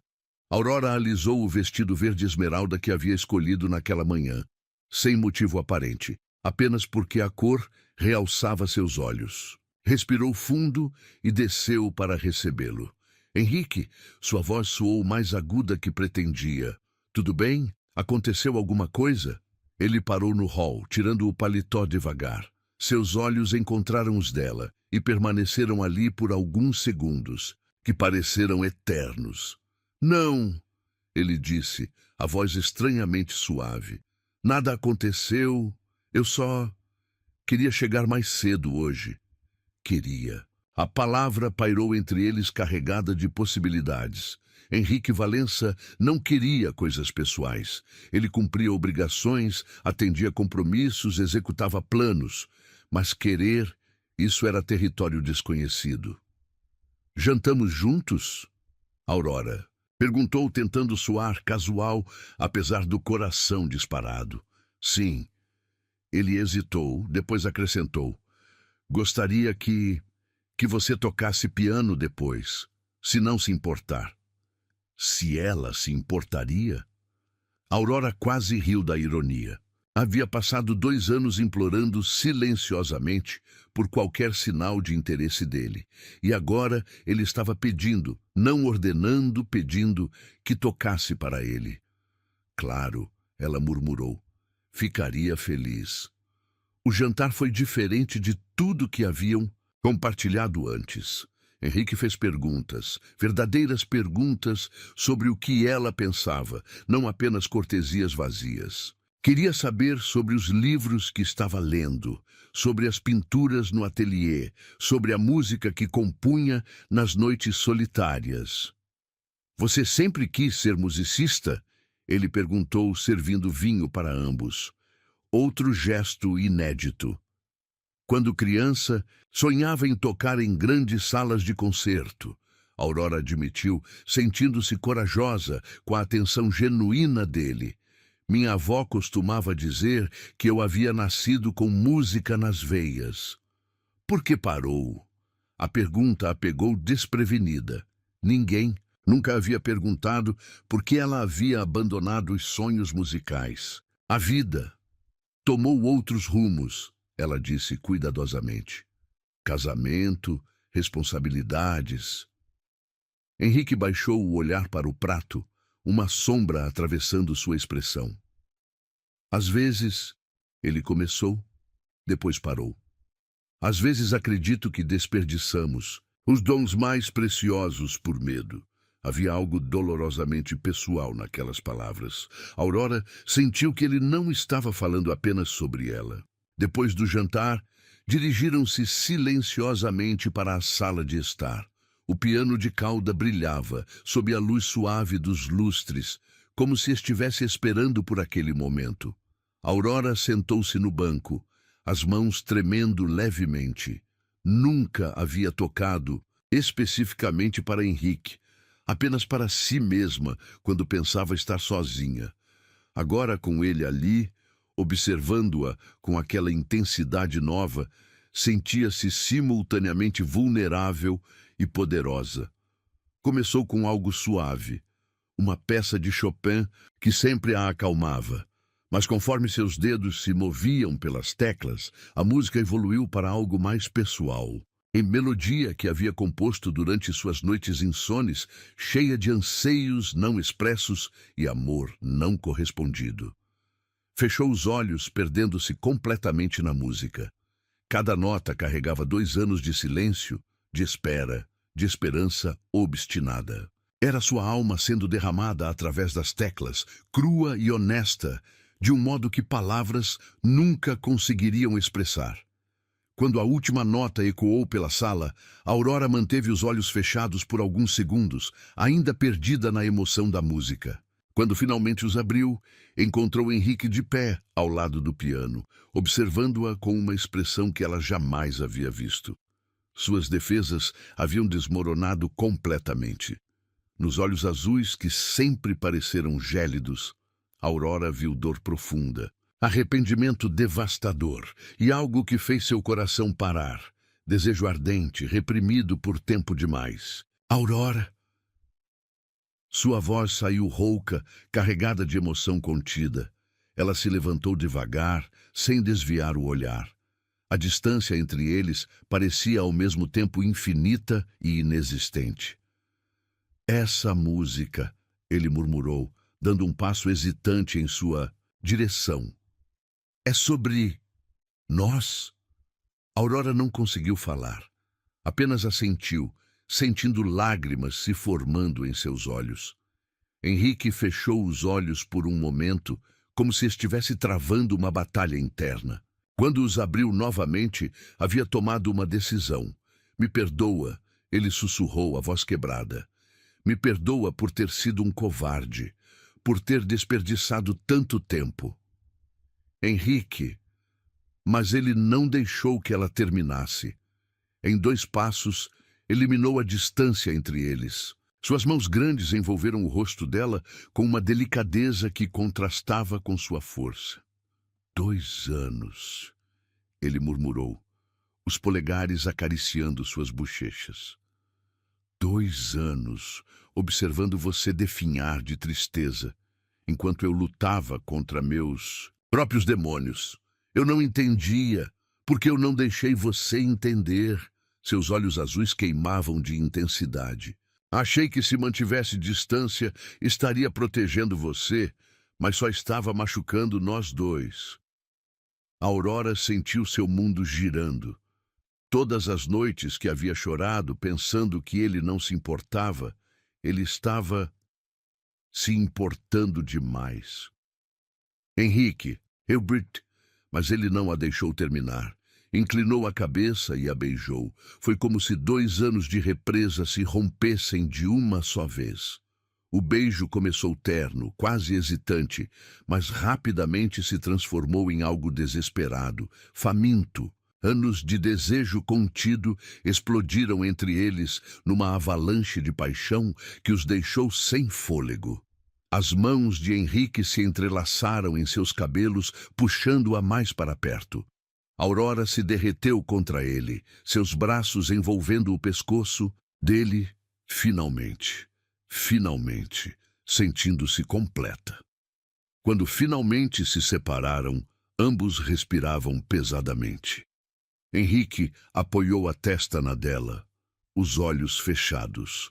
Aurora alisou o vestido verde esmeralda que havia escolhido naquela manhã, sem motivo aparente, apenas porque a cor realçava seus olhos. Respirou fundo e desceu para recebê-lo. Henrique, sua voz soou mais aguda que pretendia. Tudo bem? Aconteceu alguma coisa? Ele parou no hall, tirando o paletó devagar. Seus olhos encontraram os dela e permaneceram ali por alguns segundos, que pareceram eternos. Não, ele disse, a voz estranhamente suave. Nada aconteceu, eu só queria chegar mais cedo hoje. Queria. A palavra pairou entre eles carregada de possibilidades. Henrique Valença não queria coisas pessoais. Ele cumpria obrigações, atendia compromissos, executava planos. Mas querer, isso era território desconhecido. Jantamos juntos? Aurora perguntou, tentando soar casual, apesar do coração disparado. Sim. Ele hesitou, depois acrescentou. Gostaria que você tocasse piano depois, se não se importar. Se ela se importaria? Aurora quase riu da ironia. Havia passado 2 anos implorando silenciosamente por qualquer sinal de interesse dele. E agora ele estava pedindo, não ordenando, pedindo que tocasse para ele. Claro, ela murmurou. Ficaria feliz. O jantar foi diferente de tudo que haviam compartilhado antes. Henrique fez perguntas, verdadeiras perguntas sobre o que ela pensava, não apenas cortesias vazias. Queria saber sobre os livros que estava lendo, sobre as pinturas no ateliê, sobre a música que compunha nas noites solitárias. Você sempre quis ser musicista? Ele perguntou, servindo vinho para ambos. Outro gesto inédito. Quando criança, sonhava em tocar em grandes salas de concerto. Aurora admitiu, sentindo-se corajosa com a atenção genuína dele. Minha avó costumava dizer que eu havia nascido com música nas veias. Por que parou? A pergunta a pegou desprevenida. Ninguém nunca havia perguntado por que ela havia abandonado os sonhos musicais. A vida tomou outros rumos, ela disse cuidadosamente. Casamento, responsabilidades. Henrique baixou o olhar para o prato, uma sombra atravessando sua expressão. Às vezes, ele começou, depois parou. Às vezes acredito que desperdiçamos os dons mais preciosos por medo. Havia algo dolorosamente pessoal naquelas palavras. Aurora sentiu que ele não estava falando apenas sobre ela. Depois do jantar, dirigiram-se silenciosamente para a sala de estar. O piano de cauda brilhava sob a luz suave dos lustres, como se estivesse esperando por aquele momento. Aurora sentou-se no banco, as mãos tremendo levemente. Nunca havia tocado especificamente para Henrique, apenas para si mesma, quando pensava estar sozinha. Agora, com ele ali, observando-a com aquela intensidade nova, sentia-se simultaneamente vulnerável e poderosa. Começou com algo suave, uma peça de Chopin que sempre a acalmava. Mas conforme seus dedos se moviam pelas teclas, a música evoluiu para algo mais pessoal. Em melodia que havia composto durante suas noites insones, cheia de anseios não expressos e amor não correspondido. Fechou os olhos, perdendo-se completamente na música. Cada nota carregava 2 anos de silêncio, de espera, de esperança obstinada. Era sua alma sendo derramada através das teclas, crua e honesta, de um modo que palavras nunca conseguiriam expressar. Quando a última nota ecoou pela sala, Aurora manteve os olhos fechados por alguns segundos, ainda perdida na emoção da música. Quando finalmente os abriu, encontrou Henrique de pé ao lado do piano, observando-a com uma expressão que ela jamais havia visto. Suas defesas haviam desmoronado completamente. Nos olhos azuis, que sempre pareceram gélidos, Aurora viu dor profunda, arrependimento devastador e algo que fez seu coração parar. Desejo ardente, reprimido por tempo demais. Aurora! Sua voz saiu rouca, carregada de emoção contida. Ela se levantou devagar, sem desviar o olhar. A distância entre eles parecia ao mesmo tempo infinita e inexistente. Essa música, ele murmurou, dando um passo hesitante em sua direção. É sobre nós? Aurora não conseguiu falar. Apenas assentiu, sentindo lágrimas se formando em seus olhos. Henrique fechou os olhos por um momento, como se estivesse travando uma batalha interna. Quando os abriu novamente, havia tomado uma decisão. Me perdoa, ele sussurrou, a voz quebrada. Me perdoa por ter sido um covarde, por ter desperdiçado tanto tempo. Henrique, mas ele não deixou que ela terminasse. Em 2 passos, eliminou a distância entre eles. Suas mãos grandes envolveram o rosto dela com uma delicadeza que contrastava com sua força. 2 anos, ele murmurou, os polegares acariciando suas bochechas. 2 anos, observando você definhar de tristeza, enquanto eu lutava contra meus próprios demônios. Eu não entendia, porque eu não deixei você entender. Seus olhos azuis queimavam de intensidade. Achei que se mantivesse distância, estaria protegendo você, mas só estava machucando nós dois. Aurora sentiu seu mundo girando. Todas as noites que havia chorado, pensando que ele não se importava, ele estava se importando demais. Henrique, Hilbert, mas ele não a deixou terminar. Inclinou a cabeça e a beijou. Foi como se 2 anos de represa se rompessem de uma só vez. O beijo começou terno, quase hesitante, mas rapidamente se transformou em algo desesperado, faminto. Anos de desejo contido explodiram entre eles numa avalanche de paixão que os deixou sem fôlego. As mãos de Henrique se entrelaçaram em seus cabelos, puxando-a mais para perto. Aurora se derreteu contra ele, seus braços envolvendo o pescoço dele, finalmente, sentindo-se completa. Quando finalmente se separaram, ambos respiravam pesadamente. Henrique apoiou a testa na dela, os olhos fechados.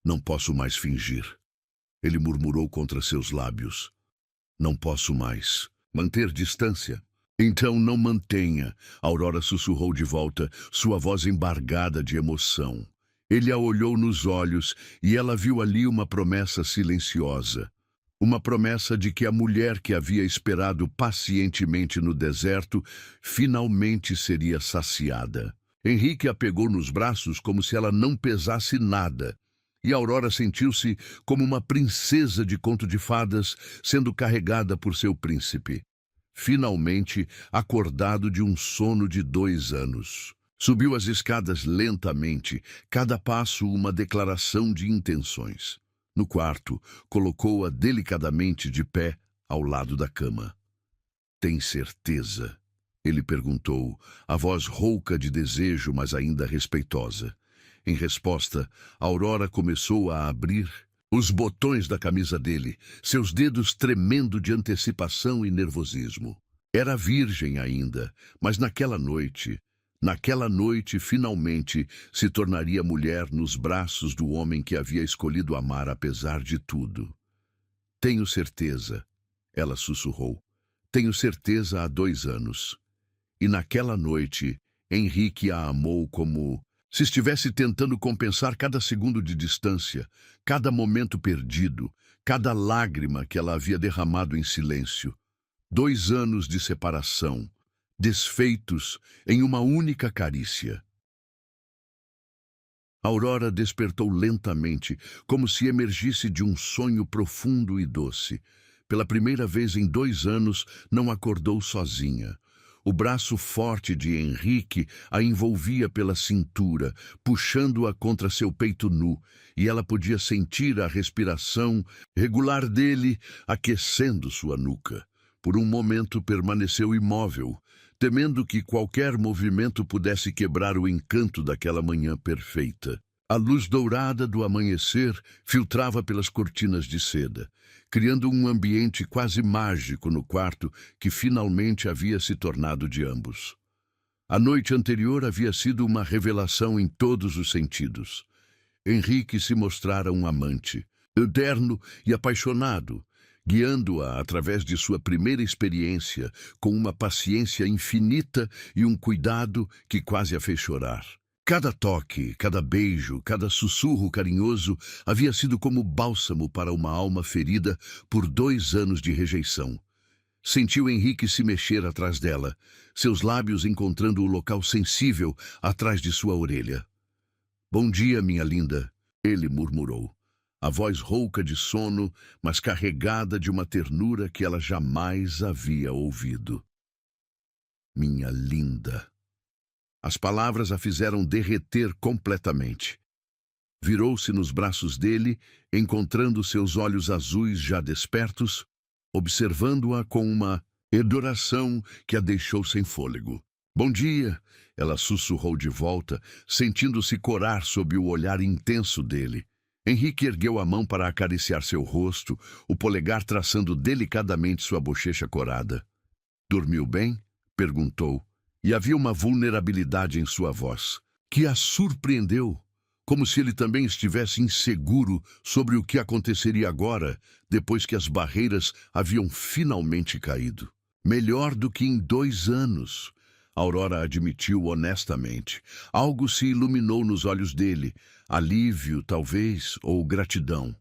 Não posso mais fingir. Ele murmurou contra seus lábios. Não posso mais. Manter distância? Então não mantenha, Aurora sussurrou de volta, sua voz embargada de emoção. Ele a olhou nos olhos e ela viu ali uma promessa silenciosa. Uma promessa de que a mulher que havia esperado pacientemente no deserto finalmente seria saciada. Henrique a pegou nos braços como se ela não pesasse nada, e Aurora sentiu-se como uma princesa de conto de fadas sendo carregada por seu príncipe. Finalmente acordado de um sono de 2 anos. Subiu as escadas lentamente, cada passo uma declaração de intenções. No quarto, colocou-a delicadamente de pé ao lado da cama. Tem certeza? Ele perguntou, a voz rouca de desejo, mas ainda respeitosa. Em resposta, Aurora começou a abrir os botões da camisa dele, seus dedos tremendo de antecipação e nervosismo. Era virgem ainda, mas naquela noite, finalmente, se tornaria mulher nos braços do homem que havia escolhido amar apesar de tudo. Tenho certeza, ela sussurrou. Tenho certeza há 2 anos. E naquela noite, Henrique a amou como se estivesse tentando compensar cada segundo de distância, cada momento perdido, cada lágrima que ela havia derramado em silêncio. 2 anos de separação, desfeitos em uma única carícia. Aurora despertou lentamente, como se emergisse de um sonho profundo e doce. Pela primeira vez em 2 anos, não acordou sozinha. O braço forte de Henrique a envolvia pela cintura, puxando-a contra seu peito nu, e ela podia sentir a respiração regular dele aquecendo sua nuca. Por um momento permaneceu imóvel, temendo que qualquer movimento pudesse quebrar o encanto daquela manhã perfeita. A luz dourada do amanhecer filtrava pelas cortinas de seda, criando um ambiente quase mágico no quarto que finalmente havia se tornado de ambos. A noite anterior havia sido uma revelação em todos os sentidos. Henrique se mostrara um amante, eterno e apaixonado, guiando-a através de sua primeira experiência com uma paciência infinita e um cuidado que quase a fez chorar. Cada toque, cada beijo, cada sussurro carinhoso havia sido como bálsamo para uma alma ferida por 2 anos de rejeição. Sentiu Henrique se mexer atrás dela, seus lábios encontrando o local sensível atrás de sua orelha. "Bom dia, minha linda", ele murmurou, a voz rouca de sono, mas carregada de uma ternura que ela jamais havia ouvido. "Minha linda." As palavras a fizeram derreter completamente. Virou-se nos braços dele, encontrando seus olhos azuis já despertos, observando-a com uma adoração que a deixou sem fôlego. "Bom dia", ela sussurrou de volta, sentindo-se corar sob o olhar intenso dele. Henrique ergueu a mão para acariciar seu rosto, o polegar traçando delicadamente sua bochecha corada. "Dormiu bem?" perguntou. E havia uma vulnerabilidade em sua voz, que a surpreendeu, como se ele também estivesse inseguro sobre o que aconteceria agora, depois que as barreiras haviam finalmente caído. "Melhor do que em 2 anos", Aurora admitiu honestamente. Algo se iluminou nos olhos dele, alívio, talvez, ou gratidão.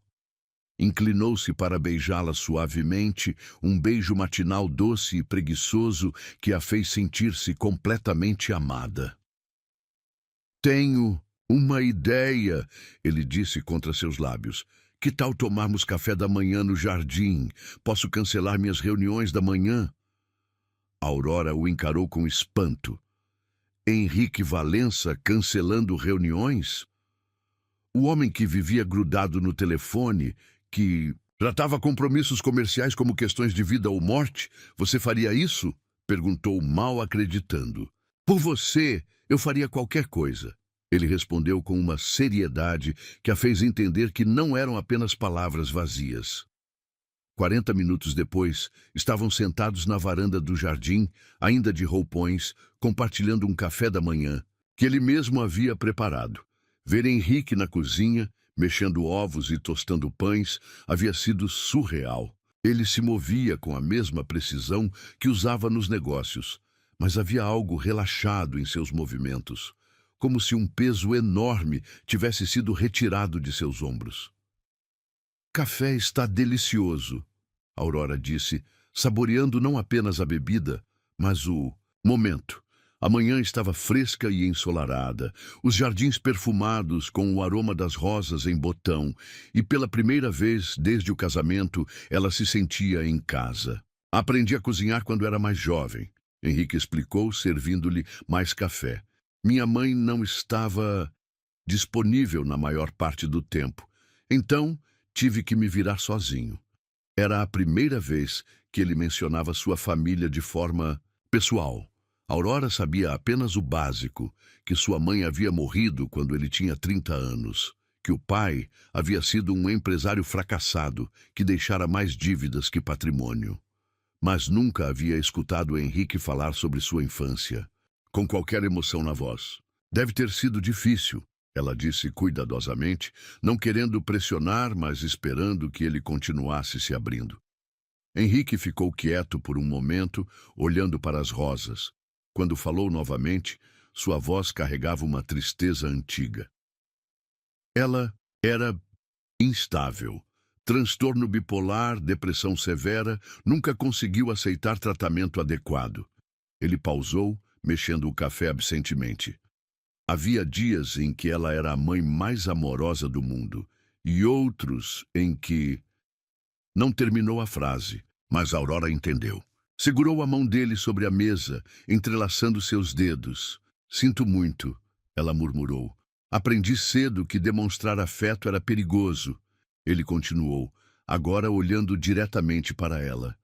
Inclinou-se para beijá-la suavemente, um beijo matinal doce e preguiçoso que a fez sentir-se completamente amada. "Tenho uma ideia", ele disse contra seus lábios. "Que tal tomarmos café da manhã no jardim? Posso cancelar minhas reuniões da manhã?" Aurora o encarou com espanto. Henrique Valença cancelando reuniões? O homem que vivia grudado no telefone, que tratava compromissos comerciais como questões de vida ou morte, você faria isso? Perguntou, mal acreditando. "Por você, eu faria qualquer coisa." Ele respondeu com uma seriedade que a fez entender que não eram apenas palavras vazias. 40 minutos depois, estavam sentados na varanda do jardim, ainda de roupões, compartilhando um café da manhã, que ele mesmo havia preparado. Ver Henrique na cozinha, mexendo ovos e tostando pães, havia sido surreal. Ele se movia com a mesma precisão que usava nos negócios, mas havia algo relaxado em seus movimentos, como se um peso enorme tivesse sido retirado de seus ombros. "Café está delicioso", Aurora disse, saboreando não apenas a bebida, mas o momento. A manhã estava fresca e ensolarada, os jardins perfumados com o aroma das rosas em botão, e pela primeira vez desde o casamento ela se sentia em casa. "Aprendi a cozinhar quando era mais jovem", Henrique explicou, servindo-lhe mais café. "Minha mãe não estava disponível na maior parte do tempo, então tive que me virar sozinho." Era a primeira vez que ele mencionava sua família de forma pessoal. Aurora sabia apenas o básico, que sua mãe havia morrido quando ele tinha 30 anos, que o pai havia sido um empresário fracassado que deixara mais dívidas que patrimônio. Mas nunca havia escutado Henrique falar sobre sua infância, com qualquer emoção na voz. Deve ter sido difícil, ela disse cuidadosamente, não querendo pressionar, mas esperando que ele continuasse se abrindo. Henrique ficou quieto por um momento, olhando para as rosas. Quando falou novamente, sua voz carregava uma tristeza antiga. Ela era instável. Transtorno bipolar, depressão severa, nunca conseguiu aceitar tratamento adequado. Ele pausou, mexendo o café absentemente. Havia dias em que ela era a mãe mais amorosa do mundo, e outros em que... Não terminou a frase, mas Aurora entendeu. Segurou a mão dele sobre a mesa, entrelaçando seus dedos. Sinto muito, ela murmurou. Aprendi cedo que demonstrar afeto era perigoso. Ele continuou, agora olhando diretamente para ela.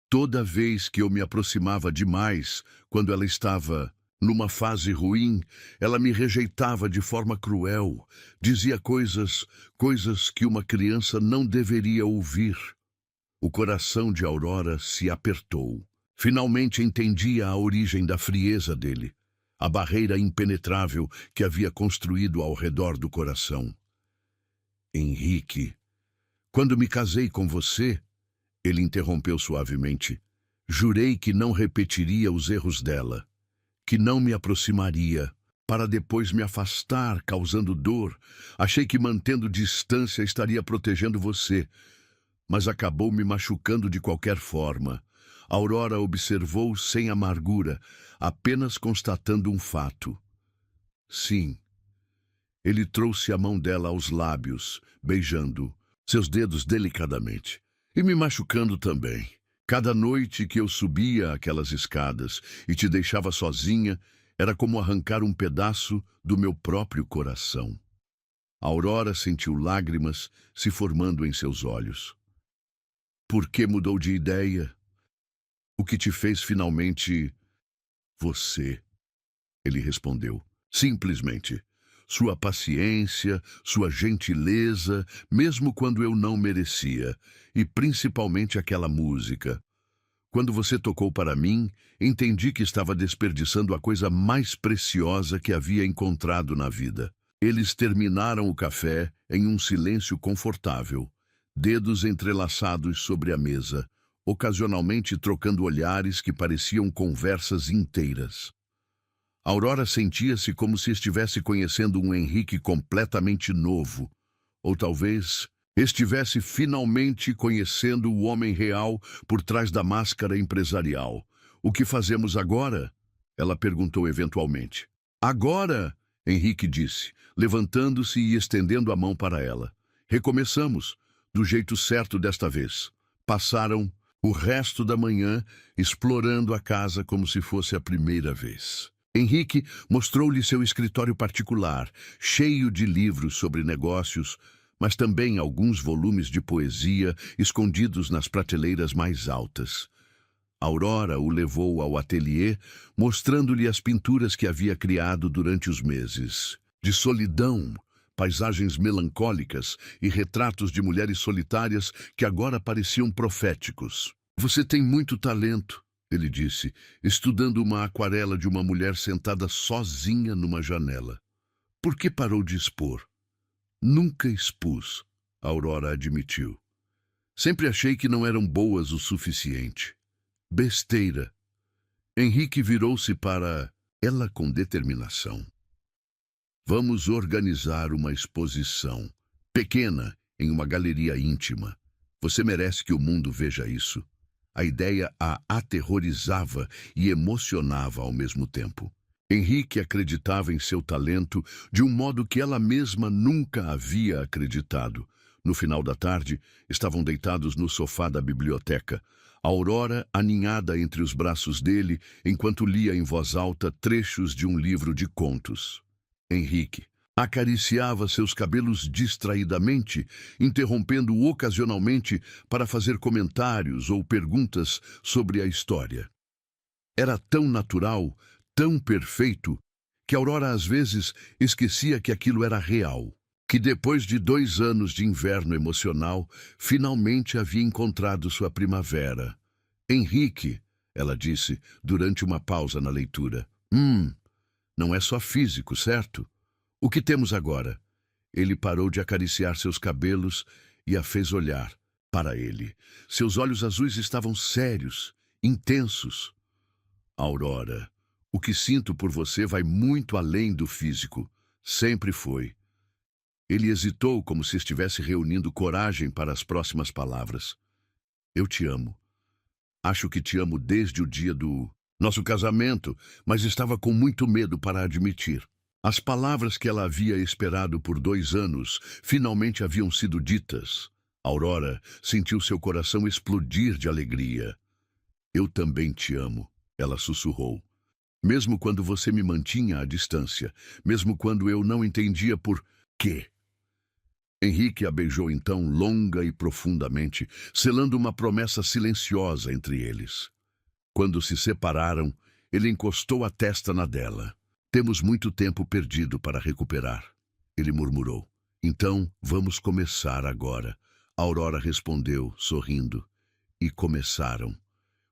Toda vez que eu me aproximava demais, quando ela estava numa fase ruim, ela me rejeitava de forma cruel. Dizia coisas que uma criança não deveria ouvir. O coração de Aurora se apertou. Finalmente entendia a origem da frieza dele, a barreira impenetrável que havia construído ao redor do coração. Henrique, quando me casei com você, ele interrompeu suavemente, jurei que não repetiria os erros dela, que não me aproximaria, para depois me afastar, causando dor. Achei que mantendo distância estaria protegendo você, mas acabou me machucando de qualquer forma. Aurora observou sem amargura, apenas constatando um fato. Sim. Ele trouxe a mão dela aos lábios, beijando seus dedos delicadamente, e me machucando também. Cada noite que eu subia aquelas escadas e te deixava sozinha, era como arrancar um pedaço do meu próprio coração. Aurora sentiu lágrimas se formando em seus olhos. Por que mudou de ideia? O que te fez finalmente... Você, ele respondeu, simplesmente. Sua paciência, sua gentileza, mesmo quando eu não merecia, e principalmente aquela música. Quando você tocou para mim, entendi que estava desperdiçando a coisa mais preciosa que havia encontrado na vida. Eles terminaram o café em um silêncio confortável, dedos entrelaçados sobre a mesa, ocasionalmente trocando olhares que pareciam conversas inteiras. Aurora sentia-se como se estivesse conhecendo um Henrique completamente novo, ou talvez estivesse finalmente conhecendo o homem real por trás da máscara empresarial. O que fazemos agora? Ela perguntou eventualmente. Agora, Henrique disse, levantando-se e estendendo a mão para ela. Recomeçamos, do jeito certo desta vez. Passaram o resto da manhã explorando a casa como se fosse a primeira vez. Henrique mostrou-lhe seu escritório particular, cheio de livros sobre negócios, mas também alguns volumes de poesia escondidos nas prateleiras mais altas. Aurora o levou ao ateliê, mostrando-lhe as pinturas que havia criado durante os meses. De solidão, paisagens melancólicas e retratos de mulheres solitárias que agora pareciam proféticos. Você tem muito talento, ele disse, estudando uma aquarela de uma mulher sentada sozinha numa janela. Por que parou de expor? Nunca expus, Aurora admitiu. Sempre achei que não eram boas o suficiente. Besteira. Henrique virou-se para ela com determinação. Vamos organizar uma exposição, pequena, em uma galeria íntima. Você merece que o mundo veja isso. A ideia a aterrorizava e emocionava ao mesmo tempo. Henrique acreditava em seu talento de um modo que ela mesma nunca havia acreditado. No final da tarde, estavam deitados no sofá da biblioteca. Aurora aninhada entre os braços dele, enquanto lia em voz alta trechos de um livro de contos. Henrique acariciava seus cabelos distraidamente, interrompendo-o ocasionalmente para fazer comentários ou perguntas sobre a história. Era tão natural, tão perfeito, que Aurora às vezes esquecia que aquilo era real. Que depois de 2 anos de inverno emocional, finalmente havia encontrado sua primavera. Henrique, ela disse, durante uma pausa na leitura. Não é só físico, certo? O que temos agora? Ele parou de acariciar seus cabelos e a fez olhar para ele. Seus olhos azuis estavam sérios, intensos. Aurora, o que sinto por você vai muito além do físico. Sempre foi. Ele hesitou como se estivesse reunindo coragem para as próximas palavras. Eu te amo. Acho que te amo desde o dia do nosso casamento, mas estava com muito medo para admitir. As palavras que ela havia esperado por 2 anos finalmente haviam sido ditas. Aurora sentiu seu coração explodir de alegria. Eu também te amo, ela sussurrou. Mesmo quando você me mantinha à distância, mesmo quando eu não entendia por quê. Henrique a beijou então longa e profundamente, selando uma promessa silenciosa entre eles. Quando se separaram, ele encostou a testa na dela. Temos muito tempo perdido para recuperar, ele murmurou. Então, vamos começar agora. Aurora respondeu, sorrindo. E começaram.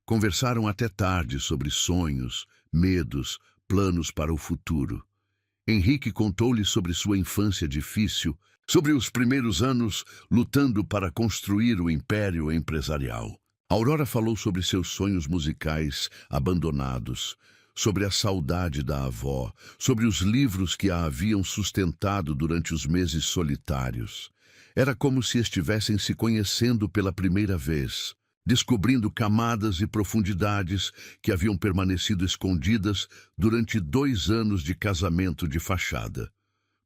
Conversaram até tarde sobre sonhos, medos, planos para o futuro. Henrique contou-lhe sobre sua infância difícil, sobre os primeiros anos lutando para construir o império empresarial. Aurora falou sobre seus sonhos musicais abandonados, sobre a saudade da avó, sobre os livros que a haviam sustentado durante os meses solitários. Era como se estivessem se conhecendo pela primeira vez, descobrindo camadas e profundidades que haviam permanecido escondidas durante 2 anos de casamento de fachada.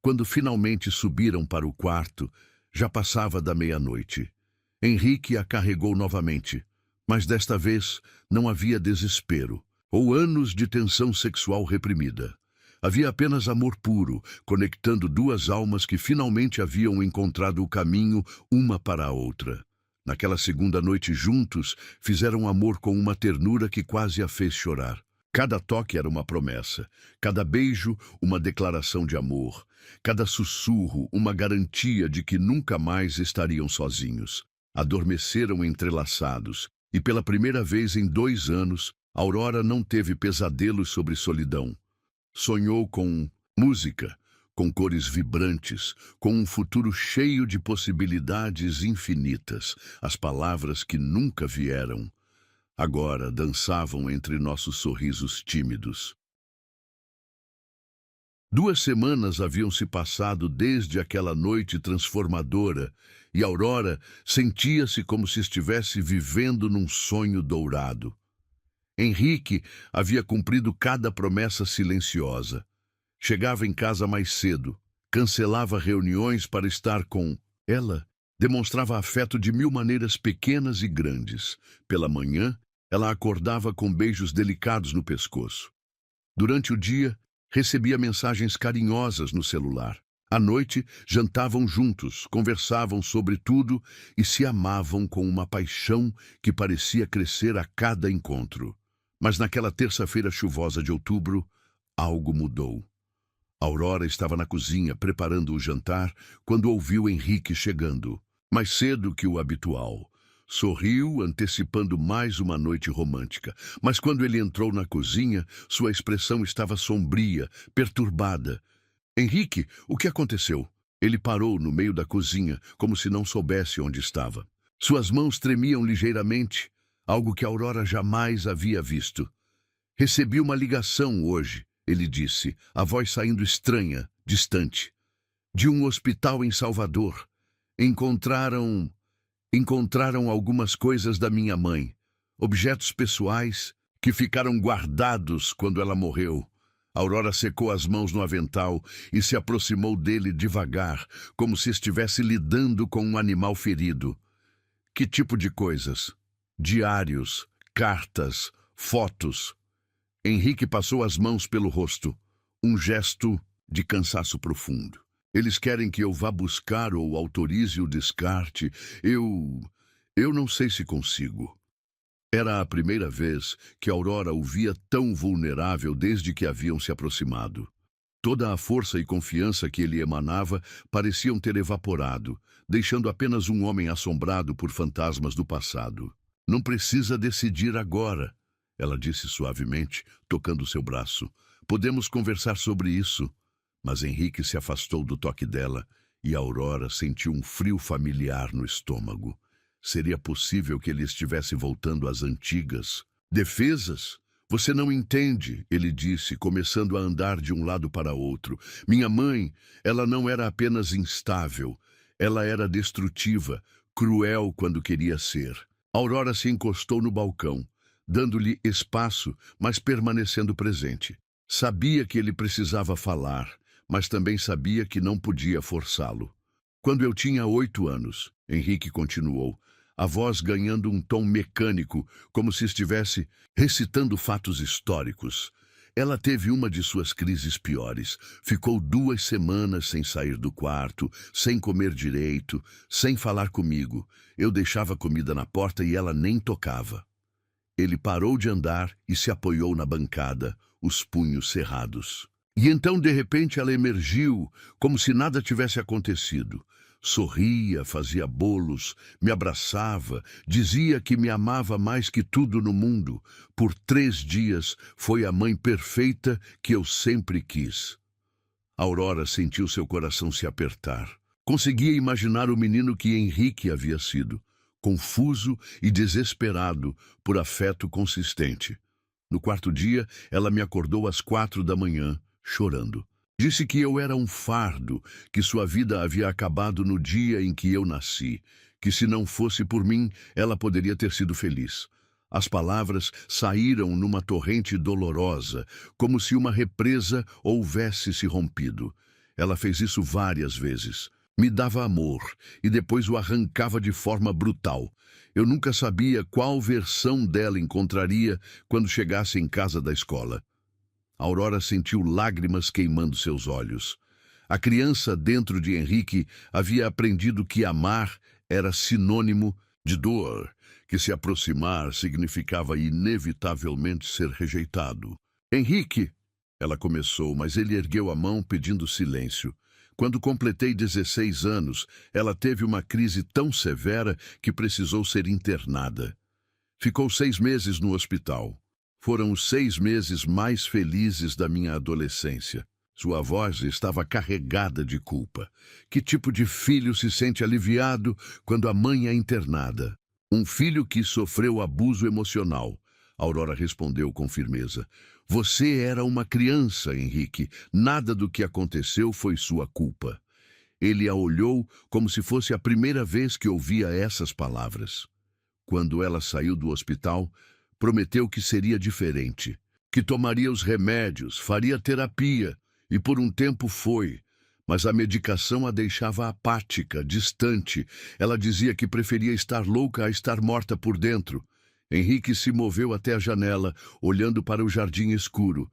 Quando finalmente subiram para o quarto, já passava da meia-noite. Henrique a carregou novamente, mas desta vez não havia desespero ou anos de tensão sexual reprimida. Havia apenas amor puro, conectando 2 almas que finalmente haviam encontrado o caminho uma para a outra. Naquela segunda noite juntos, fizeram amor com uma ternura que quase a fez chorar. Cada toque era uma promessa, cada beijo uma declaração de amor, cada sussurro uma garantia de que nunca mais estariam sozinhos. Adormeceram entrelaçados, e pela primeira vez em 2 anos, Aurora não teve pesadelos sobre solidão. Sonhou com música, com cores vibrantes, com um futuro cheio de possibilidades infinitas, as palavras que nunca vieram. Agora dançavam entre nossos sorrisos tímidos. 2 semanas haviam se passado desde aquela noite transformadora e Aurora sentia-se como se estivesse vivendo num sonho dourado. Henrique havia cumprido cada promessa silenciosa. Chegava em casa mais cedo, cancelava reuniões para estar com ela, demonstrava afeto de 1000 maneiras pequenas e grandes. Pela manhã, ela acordava com beijos delicados no pescoço. Durante o dia, recebia mensagens carinhosas no celular. À noite, jantavam juntos, conversavam sobre tudo e se amavam com uma paixão que parecia crescer a cada encontro. Mas naquela terça-feira chuvosa de outubro, algo mudou. Aurora estava na cozinha preparando o jantar quando ouviu Henrique chegando, mais cedo que o habitual. Sorriu, antecipando mais uma noite romântica, mas quando ele entrou na cozinha, sua expressão estava sombria, perturbada. Henrique, o que aconteceu? Ele parou no meio da cozinha, como se não soubesse onde estava. Suas mãos tremiam ligeiramente, algo que Aurora jamais havia visto. Recebi uma ligação hoje, ele disse, a voz saindo estranha, distante. De um hospital em Salvador. Encontraram algumas coisas da minha mãe, objetos pessoais que ficaram guardados quando ela morreu. Aurora secou as mãos no avental e se aproximou dele devagar, como se estivesse lidando com um animal ferido. Que tipo de coisas? Diários, cartas, fotos. Henrique passou as mãos pelo rosto, um gesto de cansaço profundo. Eles querem que eu vá buscar ou autorize o descarte. Eu não sei se consigo. Era a primeira vez que Aurora o via tão vulnerável desde que haviam se aproximado. Toda a força e confiança que ele emanava pareciam ter evaporado, deixando apenas um homem assombrado por fantasmas do passado. Não precisa decidir agora, ela disse suavemente, tocando seu braço. Podemos conversar sobre isso. Mas Henrique se afastou do toque dela e Aurora sentiu um frio familiar no estômago. Seria possível que ele estivesse voltando às antigas defesas? Você não entende, ele disse, começando a andar de um lado para outro. Minha mãe, ela não era apenas instável, ela era destrutiva, cruel quando queria ser. Aurora se encostou no balcão, dando-lhe espaço, mas permanecendo presente. Sabia que ele precisava falar, mas também sabia que não podia forçá-lo. Quando eu tinha 8 anos, Henrique continuou, a voz ganhando um tom mecânico, como se estivesse recitando fatos históricos. Ela teve uma de suas crises piores. Ficou 2 semanas sem sair do quarto, sem comer direito, sem falar comigo. Eu deixava comida na porta e ela nem tocava. Ele parou de andar e se apoiou na bancada, os punhos cerrados. E então, de repente, ela emergiu, como se nada tivesse acontecido. Sorria, fazia bolos, me abraçava, dizia que me amava mais que tudo no mundo. Por 3 dias foi a mãe perfeita que eu sempre quis. Aurora sentiu seu coração se apertar. Conseguia imaginar o menino que Henrique havia sido, confuso e desesperado por afeto consistente. No 4º dia, ela me acordou às 4 da manhã, chorando. Disse que eu era um fardo, que sua vida havia acabado no dia em que eu nasci, que se não fosse por mim, ela poderia ter sido feliz. As palavras saíram numa torrente dolorosa, como se uma represa houvesse se rompido. Ela fez isso várias vezes. Me dava amor e depois o arrancava de forma brutal. Eu nunca sabia qual versão dela encontraria quando chegasse em casa da escola. Aurora sentiu lágrimas queimando seus olhos. A criança dentro de Henrique havia aprendido que amar era sinônimo de dor, que se aproximar significava inevitavelmente ser rejeitado. Henrique, ela começou, mas ele ergueu a mão pedindo silêncio. Quando completei 16 anos, ela teve uma crise tão severa que precisou ser internada. Ficou 6 meses no hospital. Foram os 6 meses mais felizes da minha adolescência. Sua voz estava carregada de culpa. Que tipo de filho se sente aliviado quando a mãe é internada? Um filho que sofreu abuso emocional. Aurora respondeu com firmeza. Você era uma criança, Henrique. Nada do que aconteceu foi sua culpa. Ele a olhou como se fosse a primeira vez que ouvia essas palavras. Quando ela saiu do hospital, prometeu que seria diferente, que tomaria os remédios, faria terapia, e por um tempo foi. Mas a medicação a deixava apática, distante. Ela dizia que preferia estar louca a estar morta por dentro. Henrique se moveu até a janela, olhando para o jardim escuro.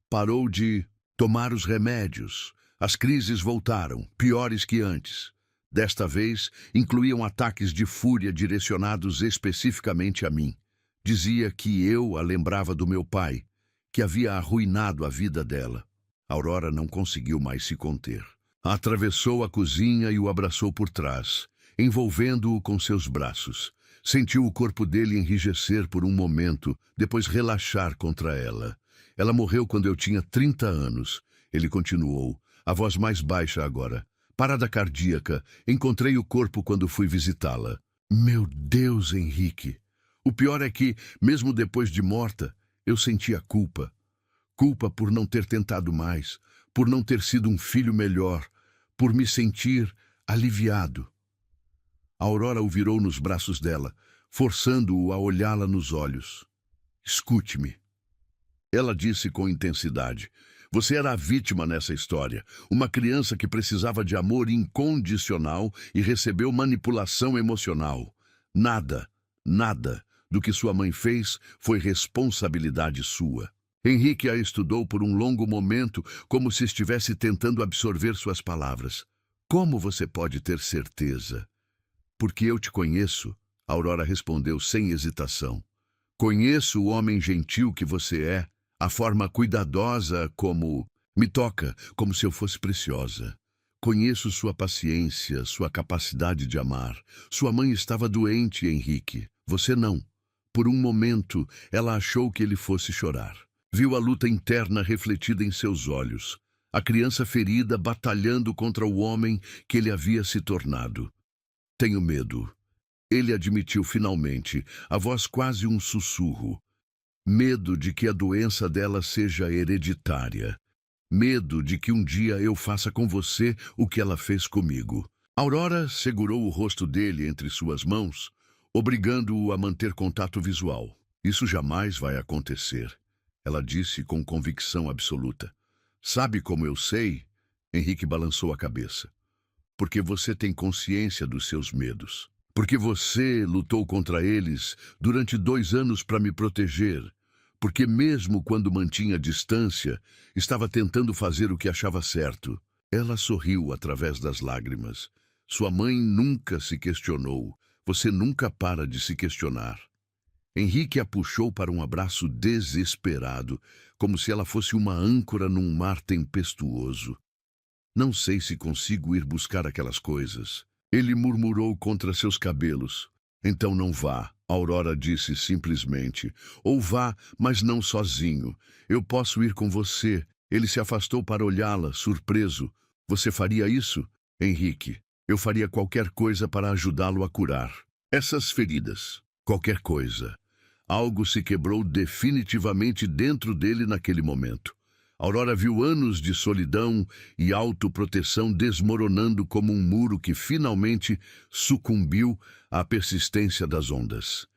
Parou de tomar os remédios. As crises voltaram, piores que antes. Desta vez, incluíam ataques de fúria direcionados especificamente a mim. Dizia que eu a lembrava do meu pai, que havia arruinado a vida dela. Aurora não conseguiu mais se conter. Atravessou a cozinha e o abraçou por trás, envolvendo-o com seus braços. Sentiu o corpo dele enrijecer por um momento, depois relaxar contra ela. Ela morreu quando eu tinha 30 anos. Ele continuou, a voz mais baixa agora. Parada cardíaca, encontrei o corpo quando fui visitá-la. Meu Deus, Henrique! O pior é que, mesmo depois de morta, eu sentia culpa. Culpa por não ter tentado mais, por não ter sido um filho melhor, por me sentir aliviado. A Aurora o virou nos braços dela, forçando-o a olhá-la nos olhos. Escute-me. Ela disse com intensidade. Você era a vítima nessa história, uma criança que precisava de amor incondicional e recebeu manipulação emocional. Nada do que sua mãe fez foi responsabilidade sua. Henrique a estudou por um longo momento, como se estivesse tentando absorver suas palavras. Como você pode ter certeza? Porque eu te conheço, Aurora respondeu sem hesitação. Conheço o homem gentil que você é, a forma cuidadosa como... Me toca como se eu fosse preciosa. Conheço sua paciência, sua capacidade de amar. Sua mãe estava doente, Henrique. Você não. Por um momento, ela achou que ele fosse chorar. Viu a luta interna refletida em seus olhos. A criança ferida batalhando contra o homem que ele havia se tornado. Tenho medo. Ele admitiu finalmente, a voz quase um sussurro. Medo de que a doença dela seja hereditária. Medo de que um dia eu faça com você o que ela fez comigo. Aurora segurou o rosto dele entre suas mãos, obrigando-o a manter contato visual. Isso jamais vai acontecer, ela disse com convicção absoluta. Sabe como eu sei? Henrique balançou a cabeça. Porque você tem consciência dos seus medos. Porque você lutou contra eles durante 2 anos para me proteger. Porque mesmo quando mantinha distância, estava tentando fazer o que achava certo. Ela sorriu através das lágrimas. Sua mãe nunca se questionou. Você nunca para de se questionar. Henrique a puxou para um abraço desesperado, como se ela fosse uma âncora num mar tempestuoso. Não sei se consigo ir buscar aquelas coisas. Ele murmurou contra seus cabelos. Então não vá, Aurora disse simplesmente. Ou vá, mas não sozinho. Eu posso ir com você. Ele se afastou para olhá-la, surpreso. Você faria isso? Henrique, eu faria qualquer coisa para ajudá-lo a curar. Essas feridas. Qualquer coisa. Algo se quebrou definitivamente dentro dele naquele momento. Aurora viu anos de solidão e autoproteção desmoronando como um muro que finalmente sucumbiu à persistência das ondas.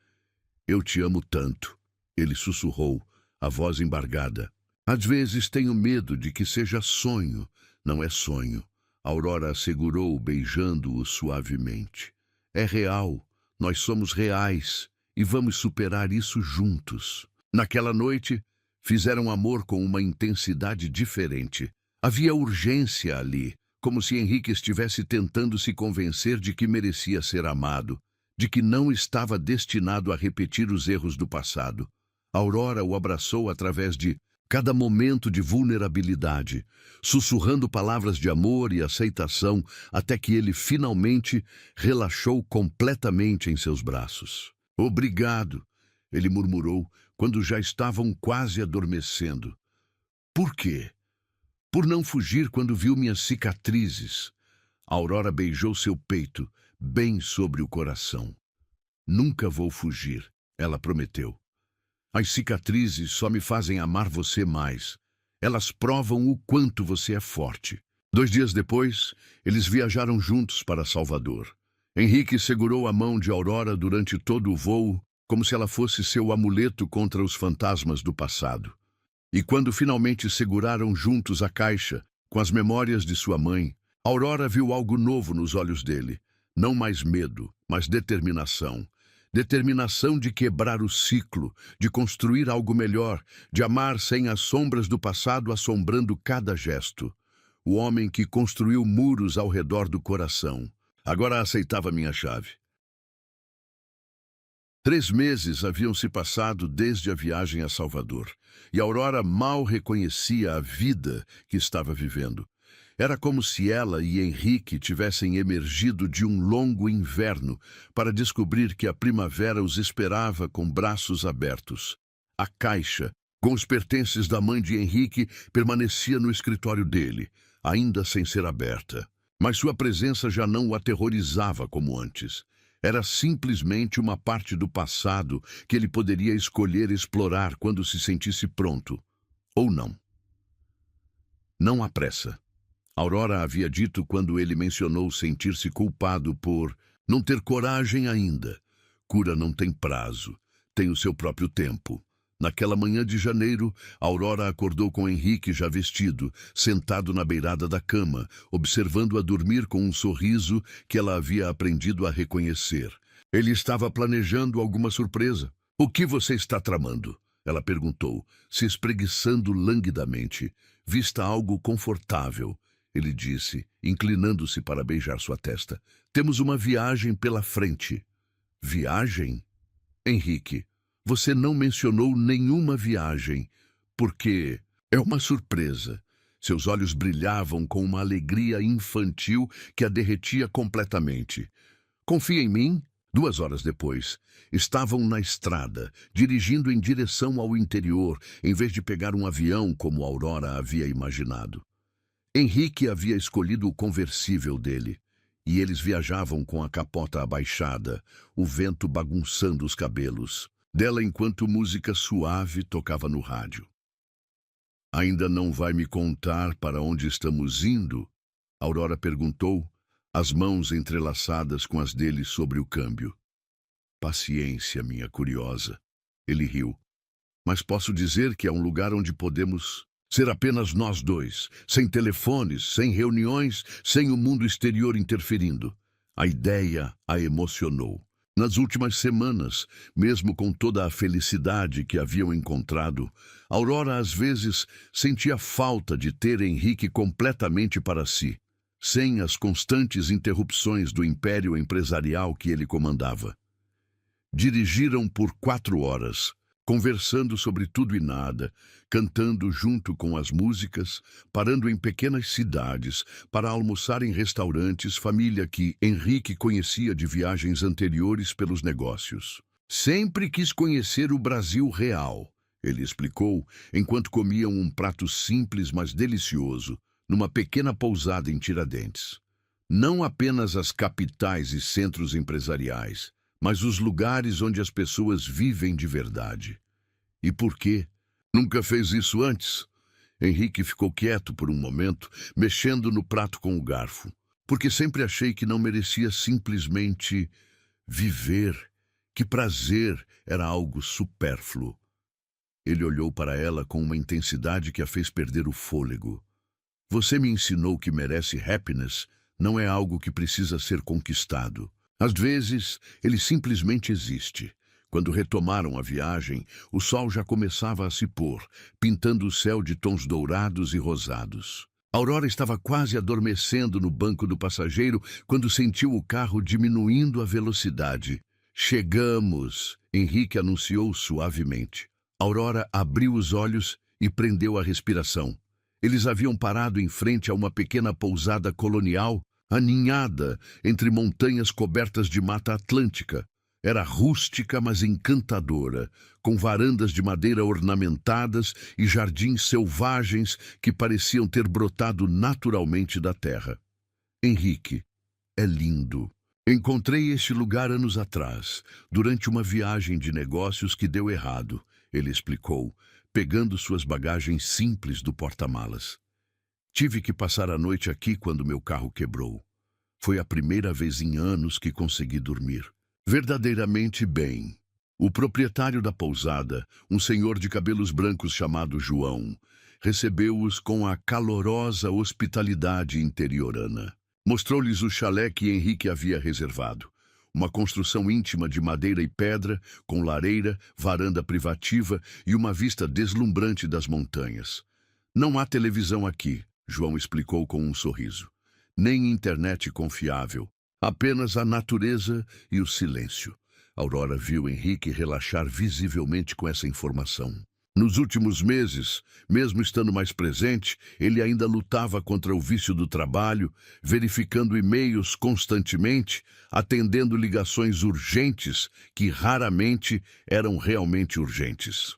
Eu te amo tanto, ele sussurrou, a voz embargada. Às vezes tenho medo de que seja sonho. Não é sonho. Aurora assegurou, beijando-o suavemente. É real. Nós somos reais e vamos superar isso juntos. Naquela noite, fizeram amor com uma intensidade diferente. Havia urgência ali, como se Henrique estivesse tentando se convencer de que merecia ser amado, de que não estava destinado a repetir os erros do passado. Aurora o abraçou através de cada momento de vulnerabilidade, sussurrando palavras de amor e aceitação, até que ele finalmente relaxou completamente em seus braços. Obrigado, ele murmurou, quando já estavam quase adormecendo. Por quê? Por não fugir quando viu minhas cicatrizes. Aurora beijou seu peito, bem sobre o coração. Nunca vou fugir, ela prometeu. As cicatrizes só me fazem amar você mais. Elas provam o quanto você é forte. 2 dias depois, eles viajaram juntos para Salvador. Henrique segurou a mão de Aurora durante todo o voo, como se ela fosse seu amuleto contra os fantasmas do passado. E quando finalmente seguraram juntos a caixa, com as memórias de sua mãe, Aurora viu algo novo nos olhos dele. Não mais medo, mas determinação. Determinação de quebrar o ciclo, de construir algo melhor, de amar sem as sombras do passado assombrando cada gesto. O homem que construiu muros ao redor do coração. Agora aceitava minha chave. 3 meses haviam se passado desde a viagem a Salvador, e Aurora mal reconhecia a vida que estava vivendo. Era como se ela e Henrique tivessem emergido de um longo inverno para descobrir que a primavera os esperava com braços abertos. A caixa, com os pertences da mãe de Henrique, permanecia no escritório dele, ainda sem ser aberta. Mas sua presença já não o aterrorizava como antes. Era simplesmente uma parte do passado que ele poderia escolher explorar quando se sentisse pronto. Ou não. Não há pressa. Aurora havia dito quando ele mencionou sentir-se culpado por não ter coragem ainda. Cura não tem prazo, tem o seu próprio tempo. Naquela manhã de janeiro, Aurora acordou com Henrique já vestido, sentado na beirada da cama, observando-a dormir com um sorriso que ela havia aprendido a reconhecer. Ele estava planejando alguma surpresa. O que você está tramando? Ela perguntou, se espreguiçando languidamente. Vista algo confortável, ele disse, inclinando-se para beijar sua testa. Temos uma viagem pela frente. Viagem? Henrique. Você não mencionou nenhuma viagem, porque é uma surpresa. Seus olhos brilhavam com uma alegria infantil que a derretia completamente. Confia em mim? 2 horas depois, estavam na estrada, dirigindo em direção ao interior, em vez de pegar um avião como Aurora havia imaginado. Henrique havia escolhido o conversível dele, e eles viajavam com a capota abaixada, o vento bagunçando os cabelos dela enquanto música suave tocava no rádio. Ainda não vai me contar para onde estamos indo? Aurora perguntou, as mãos entrelaçadas com as dele sobre o câmbio. Paciência, minha curiosa. Ele riu. Mas posso dizer que é um lugar onde podemos ser apenas nós dois, sem telefones, sem reuniões, sem o mundo exterior interferindo. A ideia a emocionou. Nas últimas semanas, mesmo com toda a felicidade que haviam encontrado, Aurora às vezes sentia falta de ter Henrique completamente para si, sem as constantes interrupções do império empresarial que ele comandava. Dirigiram por 4 horas, conversando sobre tudo e nada, cantando junto com as músicas, parando em pequenas cidades para almoçar em restaurantes, família que Henrique conhecia de viagens anteriores pelos negócios. Sempre quis conhecer o Brasil real, ele explicou, enquanto comiam um prato simples, mas delicioso, numa pequena pousada em Tiradentes. Não apenas as capitais e centros empresariais, mas os lugares onde as pessoas vivem de verdade. E por quê? Nunca fez isso antes? Henrique ficou quieto por um momento, mexendo no prato com o garfo. Porque sempre achei que não merecia simplesmente viver, que prazer era algo supérfluo. Ele olhou para ela com uma intensidade que a fez perder o fôlego. Você me ensinou que merece happiness, não é algo que precisa ser conquistado. Às vezes, ele simplesmente existe. Quando retomaram a viagem, o sol já começava a se pôr, pintando o céu de tons dourados e rosados. Aurora estava quase adormecendo no banco do passageiro quando sentiu o carro diminuindo a velocidade. Chegamos, Henrique anunciou suavemente. Aurora abriu os olhos e prendeu a respiração. Eles haviam parado em frente a uma pequena pousada colonial, aninhada entre montanhas cobertas de mata atlântica. Era rústica, mas encantadora, com varandas de madeira ornamentadas e jardins selvagens que pareciam ter brotado naturalmente da terra. Henrique, é lindo. Encontrei este lugar anos atrás, durante uma viagem de negócios que deu errado, ele explicou, pegando suas bagagens simples do porta-malas. Tive que passar a noite aqui quando meu carro quebrou. Foi a primeira vez em anos que consegui dormir. Verdadeiramente bem. O proprietário da pousada, um senhor de cabelos brancos chamado João, recebeu-os com a calorosa hospitalidade interiorana. Mostrou-lhes o chalé que Henrique havia reservado. Uma construção íntima de madeira e pedra, com lareira, varanda privativa e uma vista deslumbrante das montanhas. Não há televisão aqui, João explicou com um sorriso. Nem internet confiável. Apenas a natureza e o silêncio. Aurora viu Henrique relaxar visivelmente com essa informação. Nos últimos meses, mesmo estando mais presente, ele ainda lutava contra o vício do trabalho, verificando e-mails constantemente, atendendo ligações urgentes que raramente eram realmente urgentes.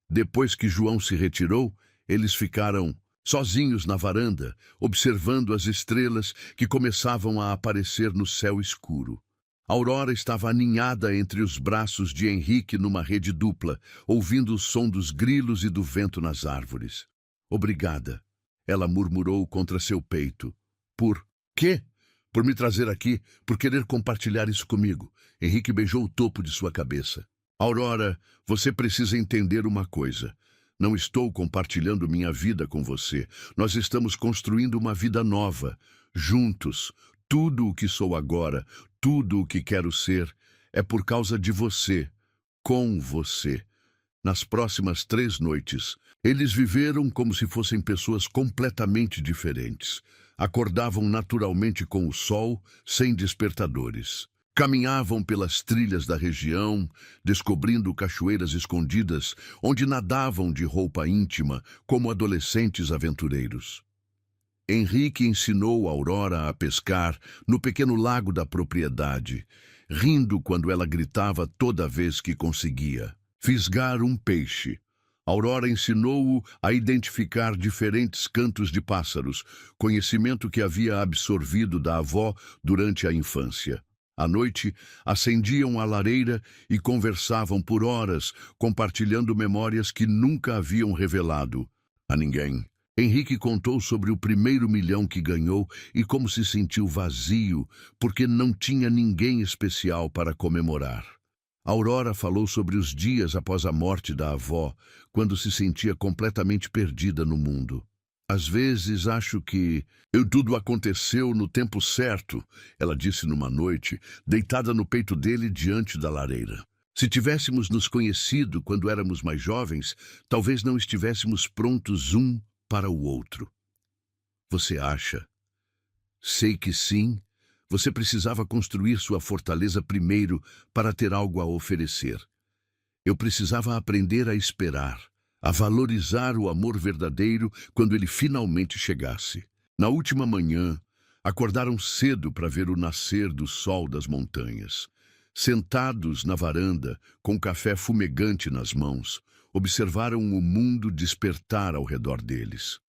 Depois que João se retirou, eles ficaram sozinhos na varanda, observando as estrelas que começavam a aparecer no céu escuro. Aurora estava aninhada entre os braços de Henrique numa rede dupla, ouvindo o som dos grilos e do vento nas árvores. Obrigada, ela murmurou contra seu peito. Por quê? Por me trazer aqui, por querer compartilhar isso comigo. Henrique beijou o topo de sua cabeça. Aurora, você precisa entender uma coisa. Não estou compartilhando minha vida com você. Nós estamos construindo uma vida nova, juntos. Tudo o que sou agora, tudo o que quero ser, é por causa de você, com você. Nas próximas 3 noites, eles viveram como se fossem pessoas completamente diferentes. Acordavam naturalmente com o sol, sem despertadores. Caminhavam pelas trilhas da região, descobrindo cachoeiras escondidas, onde nadavam de roupa íntima, como adolescentes aventureiros. Henrique ensinou Aurora a pescar no pequeno lago da propriedade, rindo quando ela gritava toda vez que conseguia fisgar um peixe. Aurora ensinou-o a identificar diferentes cantos de pássaros, conhecimento que havia absorvido da avó durante a infância. À noite, acendiam a lareira e conversavam por horas, compartilhando memórias que nunca haviam revelado a ninguém. Henrique contou sobre o primeiro milhão que ganhou e como se sentiu vazio, porque não tinha ninguém especial para comemorar. Aurora falou sobre os dias após a morte da avó, quando se sentia completamente perdida no mundo. Às vezes acho que tudo aconteceu no tempo certo, ela disse numa noite, deitada no peito dele diante da lareira. Se tivéssemos nos conhecido quando éramos mais jovens, talvez não estivéssemos prontos um para o outro. Você acha? Sei que sim. Você precisava construir sua fortaleza primeiro para ter algo a oferecer. Eu precisava aprender a esperar, a valorizar o amor verdadeiro quando ele finalmente chegasse. Na última manhã, acordaram cedo para ver o nascer do sol das montanhas. Sentados na varanda, com café fumegante nas mãos, observaram o mundo despertar ao redor deles.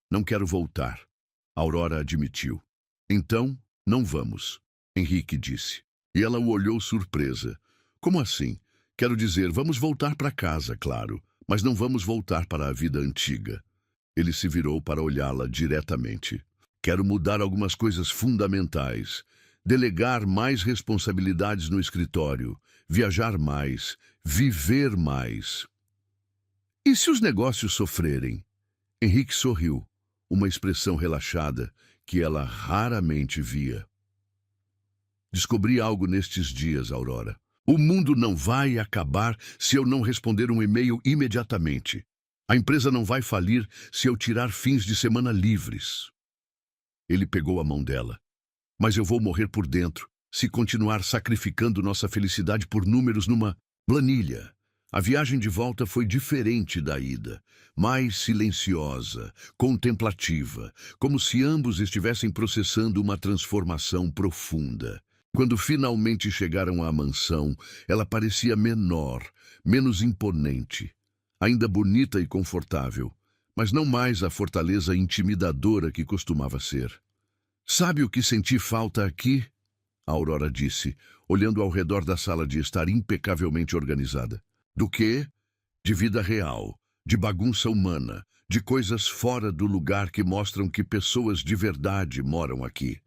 Não quero voltar, Aurora admitiu. Então, não vamos, Henrique disse. E ela o olhou surpresa. Como assim? Quero dizer, vamos voltar para casa, claro, mas não vamos voltar para a vida antiga. Ele se virou para olhá-la diretamente. Quero mudar algumas coisas fundamentais. Delegar mais responsabilidades no escritório, viajar mais, viver mais. E se os negócios sofrerem? Henrique sorriu, uma expressão relaxada que ela raramente via. Descobri algo nestes dias, Aurora. O mundo não vai acabar se eu não responder um e-mail imediatamente. A empresa não vai falir se eu tirar fins de semana livres. Ele pegou a mão dela. Mas eu vou morrer por dentro se continuar sacrificando nossa felicidade por números numa planilha. A viagem de volta foi diferente da ida, mais silenciosa, contemplativa, como se ambos estivessem processando uma transformação profunda. Quando finalmente chegaram à mansão, ela parecia menor, menos imponente, ainda bonita e confortável, mas não mais a fortaleza intimidadora que costumava ser. Sabe o que senti falta aqui? A Aurora disse, olhando ao redor da sala de estar impecavelmente organizada. Do quê? De vida real, de bagunça humana, de coisas fora do lugar que mostram que pessoas de verdade moram aqui.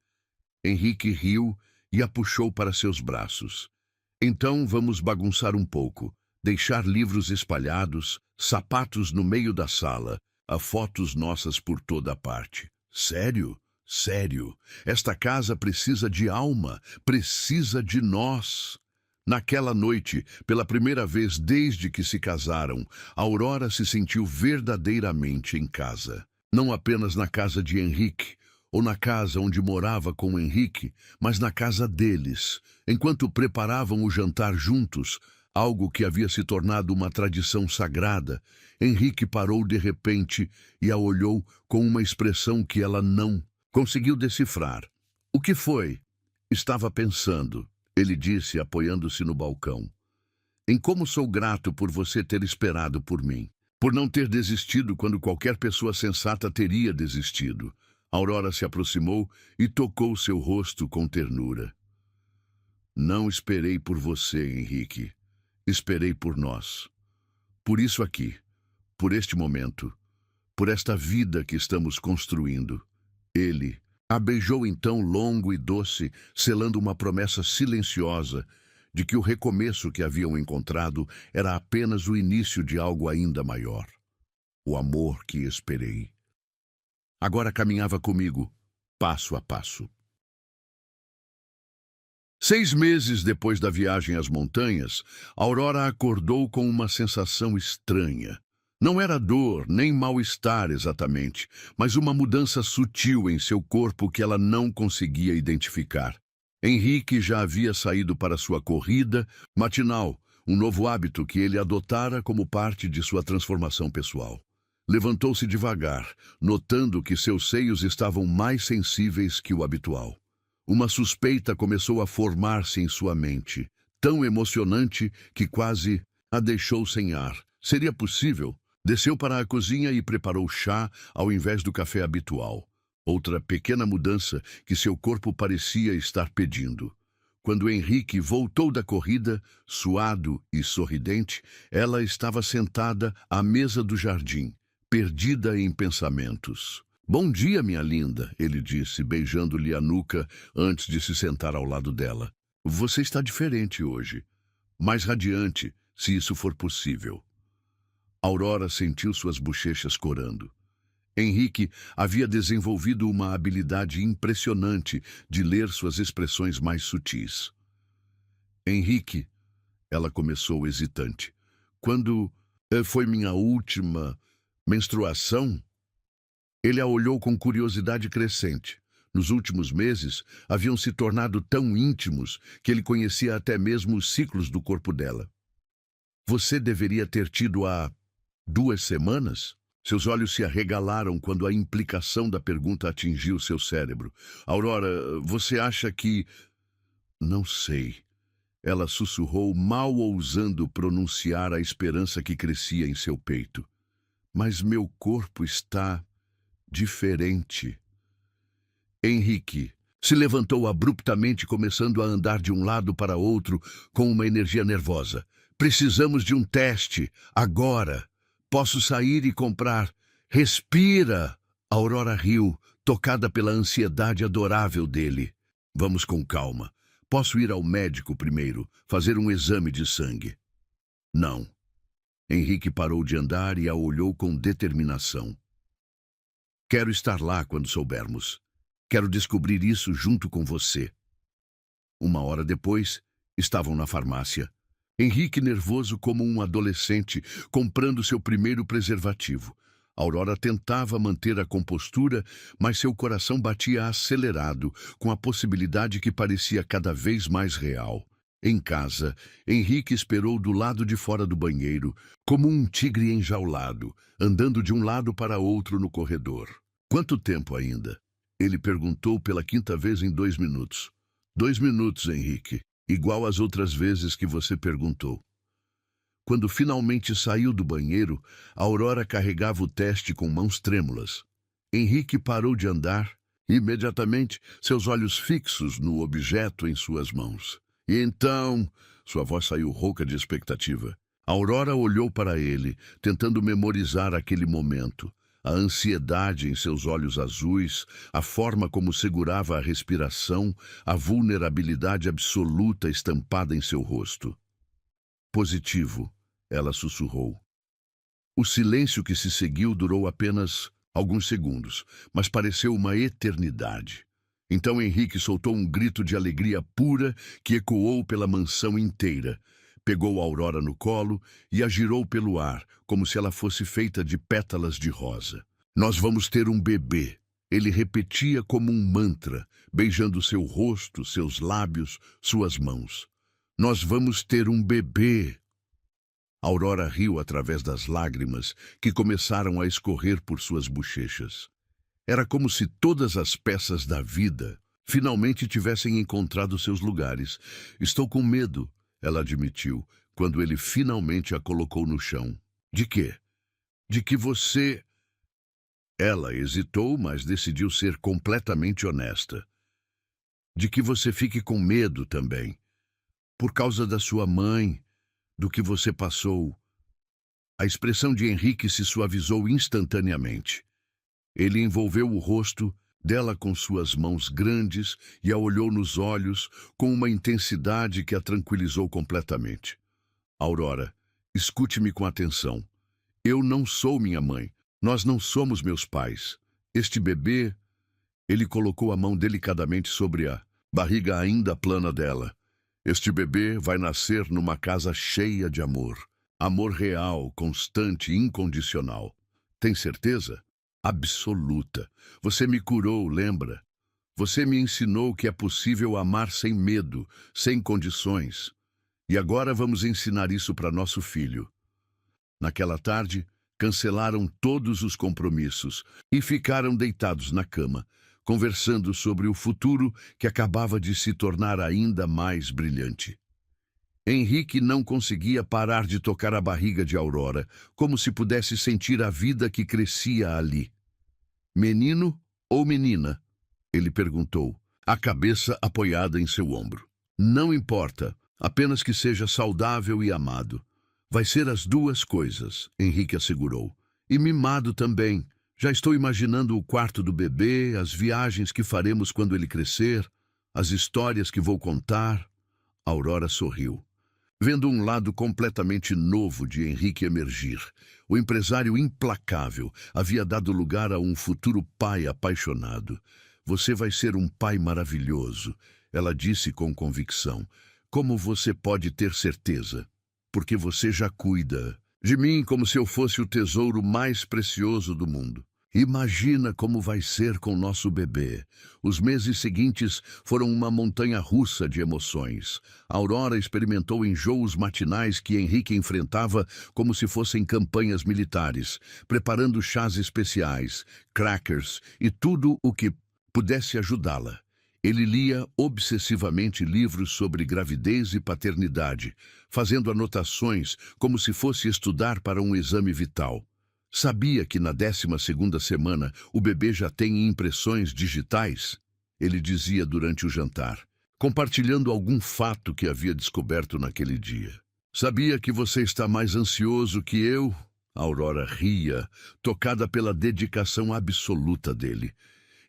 Henrique riu e a puxou para seus braços. Então vamos bagunçar um pouco, deixar livros espalhados, sapatos no meio da sala, há fotos nossas por toda a parte. Sério? Sério, esta casa precisa de alma, precisa de nós. Naquela noite, pela primeira vez desde que se casaram, Aurora se sentiu verdadeiramente em casa. Não apenas na casa de Henrique, ou na casa onde morava com Henrique, mas na casa deles, enquanto preparavam o jantar juntos, algo que havia se tornado uma tradição sagrada. Henrique parou de repente e a olhou com uma expressão que ela não conseguiu decifrar. O que foi? Estava pensando, ele disse, apoiando-se no balcão. Em como sou grato por você ter esperado por mim. Por não ter desistido quando qualquer pessoa sensata teria desistido. Aurora se aproximou e tocou seu rosto com ternura. Não esperei por você, Henrique. Esperei por nós. Por isso aqui, por este momento, por esta vida que estamos construindo. Ele a beijou então longo e doce, selando uma promessa silenciosa de que o recomeço que haviam encontrado era apenas o início de algo ainda maior. O amor que esperei. Agora caminhava comigo, passo a passo. 6 meses depois da viagem às montanhas, Aurora acordou com uma sensação estranha. Não era dor, nem mal-estar exatamente, mas uma mudança sutil em seu corpo que ela não conseguia identificar. Henrique já havia saído para sua corrida matinal, um novo hábito que ele adotara como parte de sua transformação pessoal. Levantou-se devagar, notando que seus seios estavam mais sensíveis que o habitual. Uma suspeita começou a formar-se em sua mente, tão emocionante que quase a deixou sem ar. Seria possível? Desceu para a cozinha e preparou chá ao invés do café habitual. Outra pequena mudança que seu corpo parecia estar pedindo. Quando Henrique voltou da corrida, suado e sorridente, ela estava sentada à mesa do jardim, perdida em pensamentos. "Bom dia, minha linda", ele disse, beijando-lhe a nuca antes de se sentar ao lado dela. "Você está diferente hoje. Mais radiante, se isso for possível." Aurora sentiu suas bochechas corando. Henrique havia desenvolvido uma habilidade impressionante de ler suas expressões mais sutis. "Henrique", ela começou hesitante, "quando foi minha última menstruação?" Ele a olhou com curiosidade crescente. Nos últimos meses, haviam se tornado tão íntimos que ele conhecia até mesmo os ciclos do corpo dela. "Você deveria ter tido há 2 semanas?" Seus olhos se arregalaram quando a implicação da pergunta atingiu seu cérebro. "Aurora, você acha que..." "Não sei." Ela sussurrou, mal ousando pronunciar a esperança que crescia em seu peito. "Mas meu corpo está diferente." Henrique se levantou abruptamente, começando a andar de um lado para outro com uma energia nervosa. "Precisamos de um teste, agora. Posso sair e comprar." "Respira!" Aurora riu, tocada pela ansiedade adorável dele. "Vamos com calma. Posso ir ao médico primeiro, fazer um exame de sangue." "Não." Henrique parou de andar e a olhou com determinação. "Quero estar lá quando soubermos. Quero descobrir isso junto com você." 1 hora depois, estavam na farmácia. Henrique nervoso como um adolescente, comprando seu primeiro preservativo. Aurora tentava manter a compostura, mas seu coração batia acelerado, com a possibilidade que parecia cada vez mais real. Em casa, Henrique esperou do lado de fora do banheiro, como um tigre enjaulado, andando de um lado para outro no corredor. "Quanto tempo ainda?" Ele perguntou pela 5ª vez em 2 minutos. 2 minutos, Henrique. Igual às outras vezes que você perguntou." Quando finalmente saiu do banheiro, Aurora carregava o teste com mãos trêmulas. Henrique parou de andar, imediatamente, seus olhos fixos no objeto em suas mãos. "E então..." Sua voz saiu rouca de expectativa. Aurora olhou para ele, tentando memorizar aquele momento. A ansiedade em seus olhos azuis, a forma como segurava a respiração, a vulnerabilidade absoluta estampada em seu rosto. "Positivo", ela sussurrou. O silêncio que se seguiu durou apenas alguns segundos, mas pareceu uma eternidade. Então Henrique soltou um grito de alegria pura que ecoou pela mansão inteira. Pegou Aurora no colo e a girou pelo ar, como se ela fosse feita de pétalas de rosa. "Nós vamos ter um bebê", ele repetia como um mantra, beijando seu rosto, seus lábios, suas mãos. "Nós vamos ter um bebê." Aurora riu através das lágrimas que começaram a escorrer por suas bochechas. Era como se todas as peças da vida finalmente tivessem encontrado seus lugares. "Estou com medo", ela admitiu, quando ele finalmente a colocou no chão. "De quê?" "De que você..." Ela hesitou, mas decidiu ser completamente honesta. "De que você fique com medo também. Por causa da sua mãe, do que você passou." A expressão de Henrique se suavizou instantaneamente. Ele envolveu o rosto dela com suas mãos grandes e a olhou nos olhos com uma intensidade que a tranquilizou completamente. "Aurora, escute-me com atenção. Eu não sou minha mãe. Nós não somos meus pais. Este bebê..." Ele colocou a mão delicadamente sobre a barriga ainda plana dela. "Este bebê vai nascer numa casa cheia de amor. Amor real, constante e incondicional. Tem certeza?" "Absoluta. Você me curou, lembra? Você me ensinou que é possível amar sem medo, sem condições. E agora vamos ensinar isso para nosso filho. Naquela tarde, cancelaram todos os compromissos e ficaram deitados na cama, conversando sobre o futuro que acabava de se tornar ainda mais brilhante. Henrique não conseguia parar de tocar a barriga de Aurora, como se pudesse sentir a vida que crescia ali. Menino ou menina? Ele perguntou, a cabeça apoiada em seu ombro. Não importa, apenas que seja saudável e amado. Vai ser as duas coisas, Henrique assegurou. E mimado também. Já estou imaginando o quarto do bebê, as viagens que faremos quando ele crescer, as histórias que vou contar. Aurora sorriu, vendo um lado completamente novo de Henrique emergir. O empresário implacável havia dado lugar a um futuro pai apaixonado. Você vai ser um pai maravilhoso, ela disse com convicção. Como você pode ter certeza? Porque você já cuida de mim como se eu fosse o tesouro mais precioso do mundo. Imagina como vai ser com nosso bebê. Os meses seguintes foram uma montanha-russa de emoções. Aurora experimentou enjoos matinais que Henrique enfrentava como se fossem campanhas militares, preparando chás especiais, crackers e tudo o que pudesse ajudá-la. Ele lia obsessivamente livros sobre gravidez e paternidade, fazendo anotações como se fosse estudar para um exame vital. Sabia que na 12ª semana o bebê já tem impressões digitais? Ele dizia durante o jantar, compartilhando algum fato que havia descoberto naquele dia. Sabia que você está mais ansioso que eu? Aurora ria, tocada pela dedicação absoluta dele.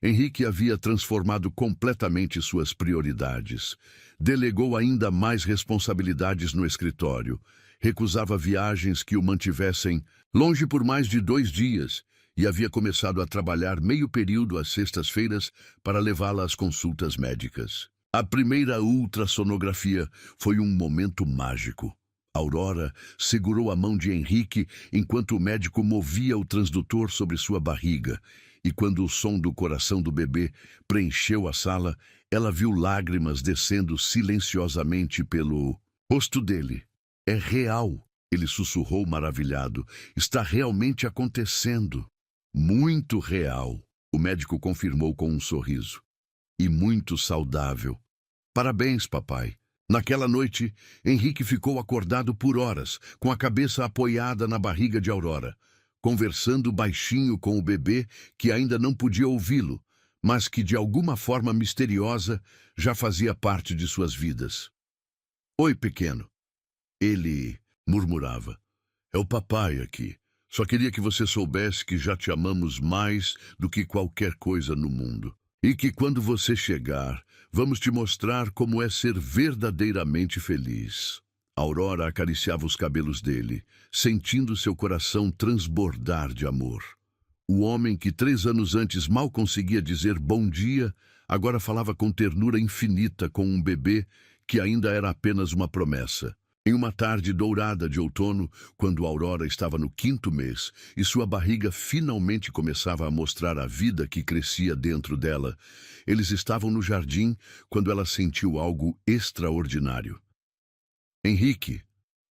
Henrique havia transformado completamente suas prioridades. Delegou ainda mais responsabilidades no escritório. Recusava viagens que o mantivessem longe por mais de 2 dias e havia começado a trabalhar meio período às sextas-feiras para levá-la às consultas médicas. A primeira ultrassonografia foi um momento mágico. Aurora segurou a mão de Henrique enquanto o médico movia o transdutor sobre sua barriga. E quando o som do coração do bebê preencheu a sala, ela viu lágrimas descendo silenciosamente pelo rosto dele. É real, ele sussurrou maravilhado. Está realmente acontecendo. Muito real, o médico confirmou com um sorriso. E muito saudável. Parabéns, papai. Naquela noite, Henrique ficou acordado por horas, com a cabeça apoiada na barriga de Aurora, conversando baixinho com o bebê que ainda não podia ouvi-lo, mas que de alguma forma misteriosa já fazia parte de suas vidas. Oi, pequeno. Ele murmurava. É o papai aqui. Só queria que você soubesse que já te amamos mais do que qualquer coisa no mundo. E que quando você chegar, vamos te mostrar como é ser verdadeiramente feliz. Aurora acariciava os cabelos dele, sentindo seu coração transbordar de amor. O homem que 3 anos antes mal conseguia dizer bom dia, agora falava com ternura infinita com um bebê que ainda era apenas uma promessa. Em uma tarde dourada de outono, quando Aurora estava no 5º mês e sua barriga finalmente começava a mostrar a vida que crescia dentro dela, eles estavam no jardim quando ela sentiu algo extraordinário. Henrique,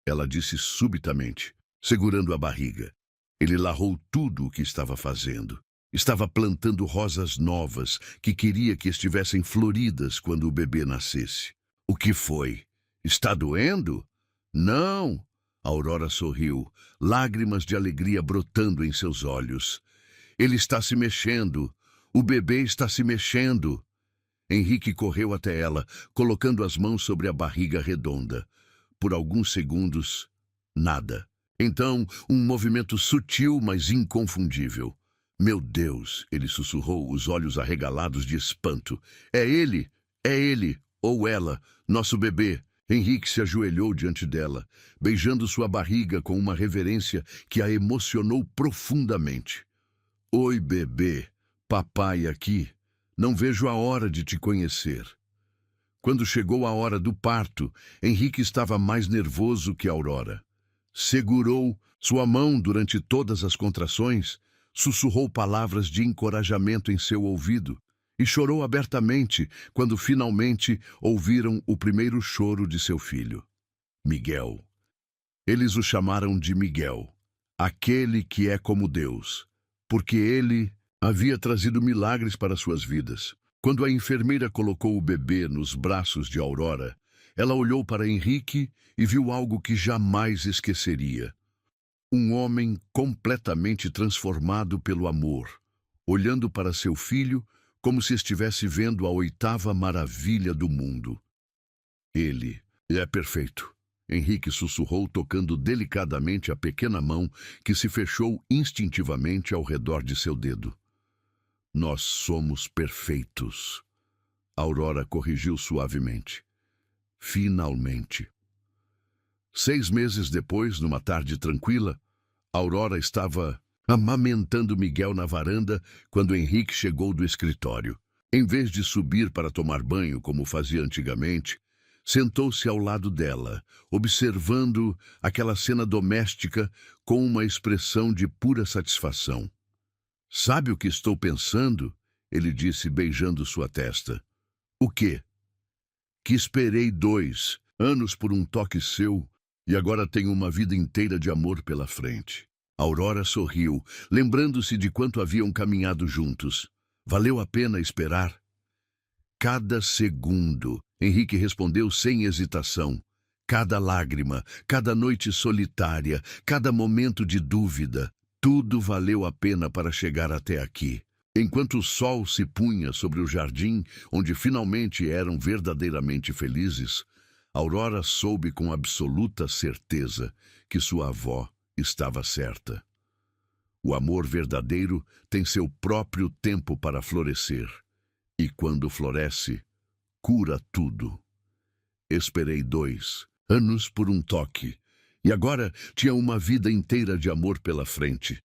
ela disse subitamente, segurando a barriga. Ele larrou tudo o que estava fazendo. Estava plantando rosas novas que queria que estivessem floridas quando o bebê nascesse. O que foi? Está doendo? Não! Aurora sorriu, lágrimas de alegria brotando em seus olhos. Ele está se mexendo. O bebê está se mexendo. Henrique correu até ela, colocando as mãos sobre a barriga redonda. Por alguns segundos, nada. Então, um movimento sutil, mas inconfundível. Meu Deus, ele sussurrou, os olhos arregalados de espanto. É ele, ou ela, nosso bebê. Henrique se ajoelhou diante dela, beijando sua barriga com uma reverência que a emocionou profundamente. Oi, bebê, papai aqui. Não vejo a hora de te conhecer. Quando chegou a hora do parto, Henrique estava mais nervoso que Aurora. Segurou sua mão durante todas as contrações, sussurrou palavras de encorajamento em seu ouvido e chorou abertamente quando finalmente ouviram o primeiro choro de seu filho, Miguel. Eles o chamaram de Miguel, aquele que é como Deus, porque ele havia trazido milagres para suas vidas. Quando a enfermeira colocou o bebê nos braços de Aurora, ela olhou para Henrique e viu algo que jamais esqueceria. Um homem completamente transformado pelo amor, olhando para seu filho como se estivesse vendo a oitava maravilha do mundo. Ele é perfeito, Henrique sussurrou, tocando delicadamente a pequena mão que se fechou instintivamente ao redor de seu dedo. Nós somos perfeitos, Aurora corrigiu suavemente. Finalmente. 6 meses depois, numa tarde tranquila, Aurora estava amamentando Miguel na varanda quando Henrique chegou do escritório. Em vez de subir para tomar banho, como fazia antigamente, sentou-se ao lado dela, observando aquela cena doméstica com uma expressão de pura satisfação. "Sabe o que estou pensando?" ele disse, beijando sua testa. "O quê?" "Que esperei 2 anos por um toque seu e agora tenho uma vida inteira de amor pela frente." Aurora sorriu, lembrando-se de quanto haviam caminhado juntos. Valeu a pena esperar? Cada segundo, Henrique respondeu sem hesitação. Cada lágrima, cada noite solitária, cada momento de dúvida, tudo valeu a pena para chegar até aqui. Enquanto o sol se punha sobre o jardim, onde finalmente eram verdadeiramente felizes, Aurora soube com absoluta certeza que sua avó estava certa. O amor verdadeiro tem seu próprio tempo para florescer, e quando floresce, cura tudo. Esperei 2 anos por um toque, e agora tinha uma vida inteira de amor pela frente.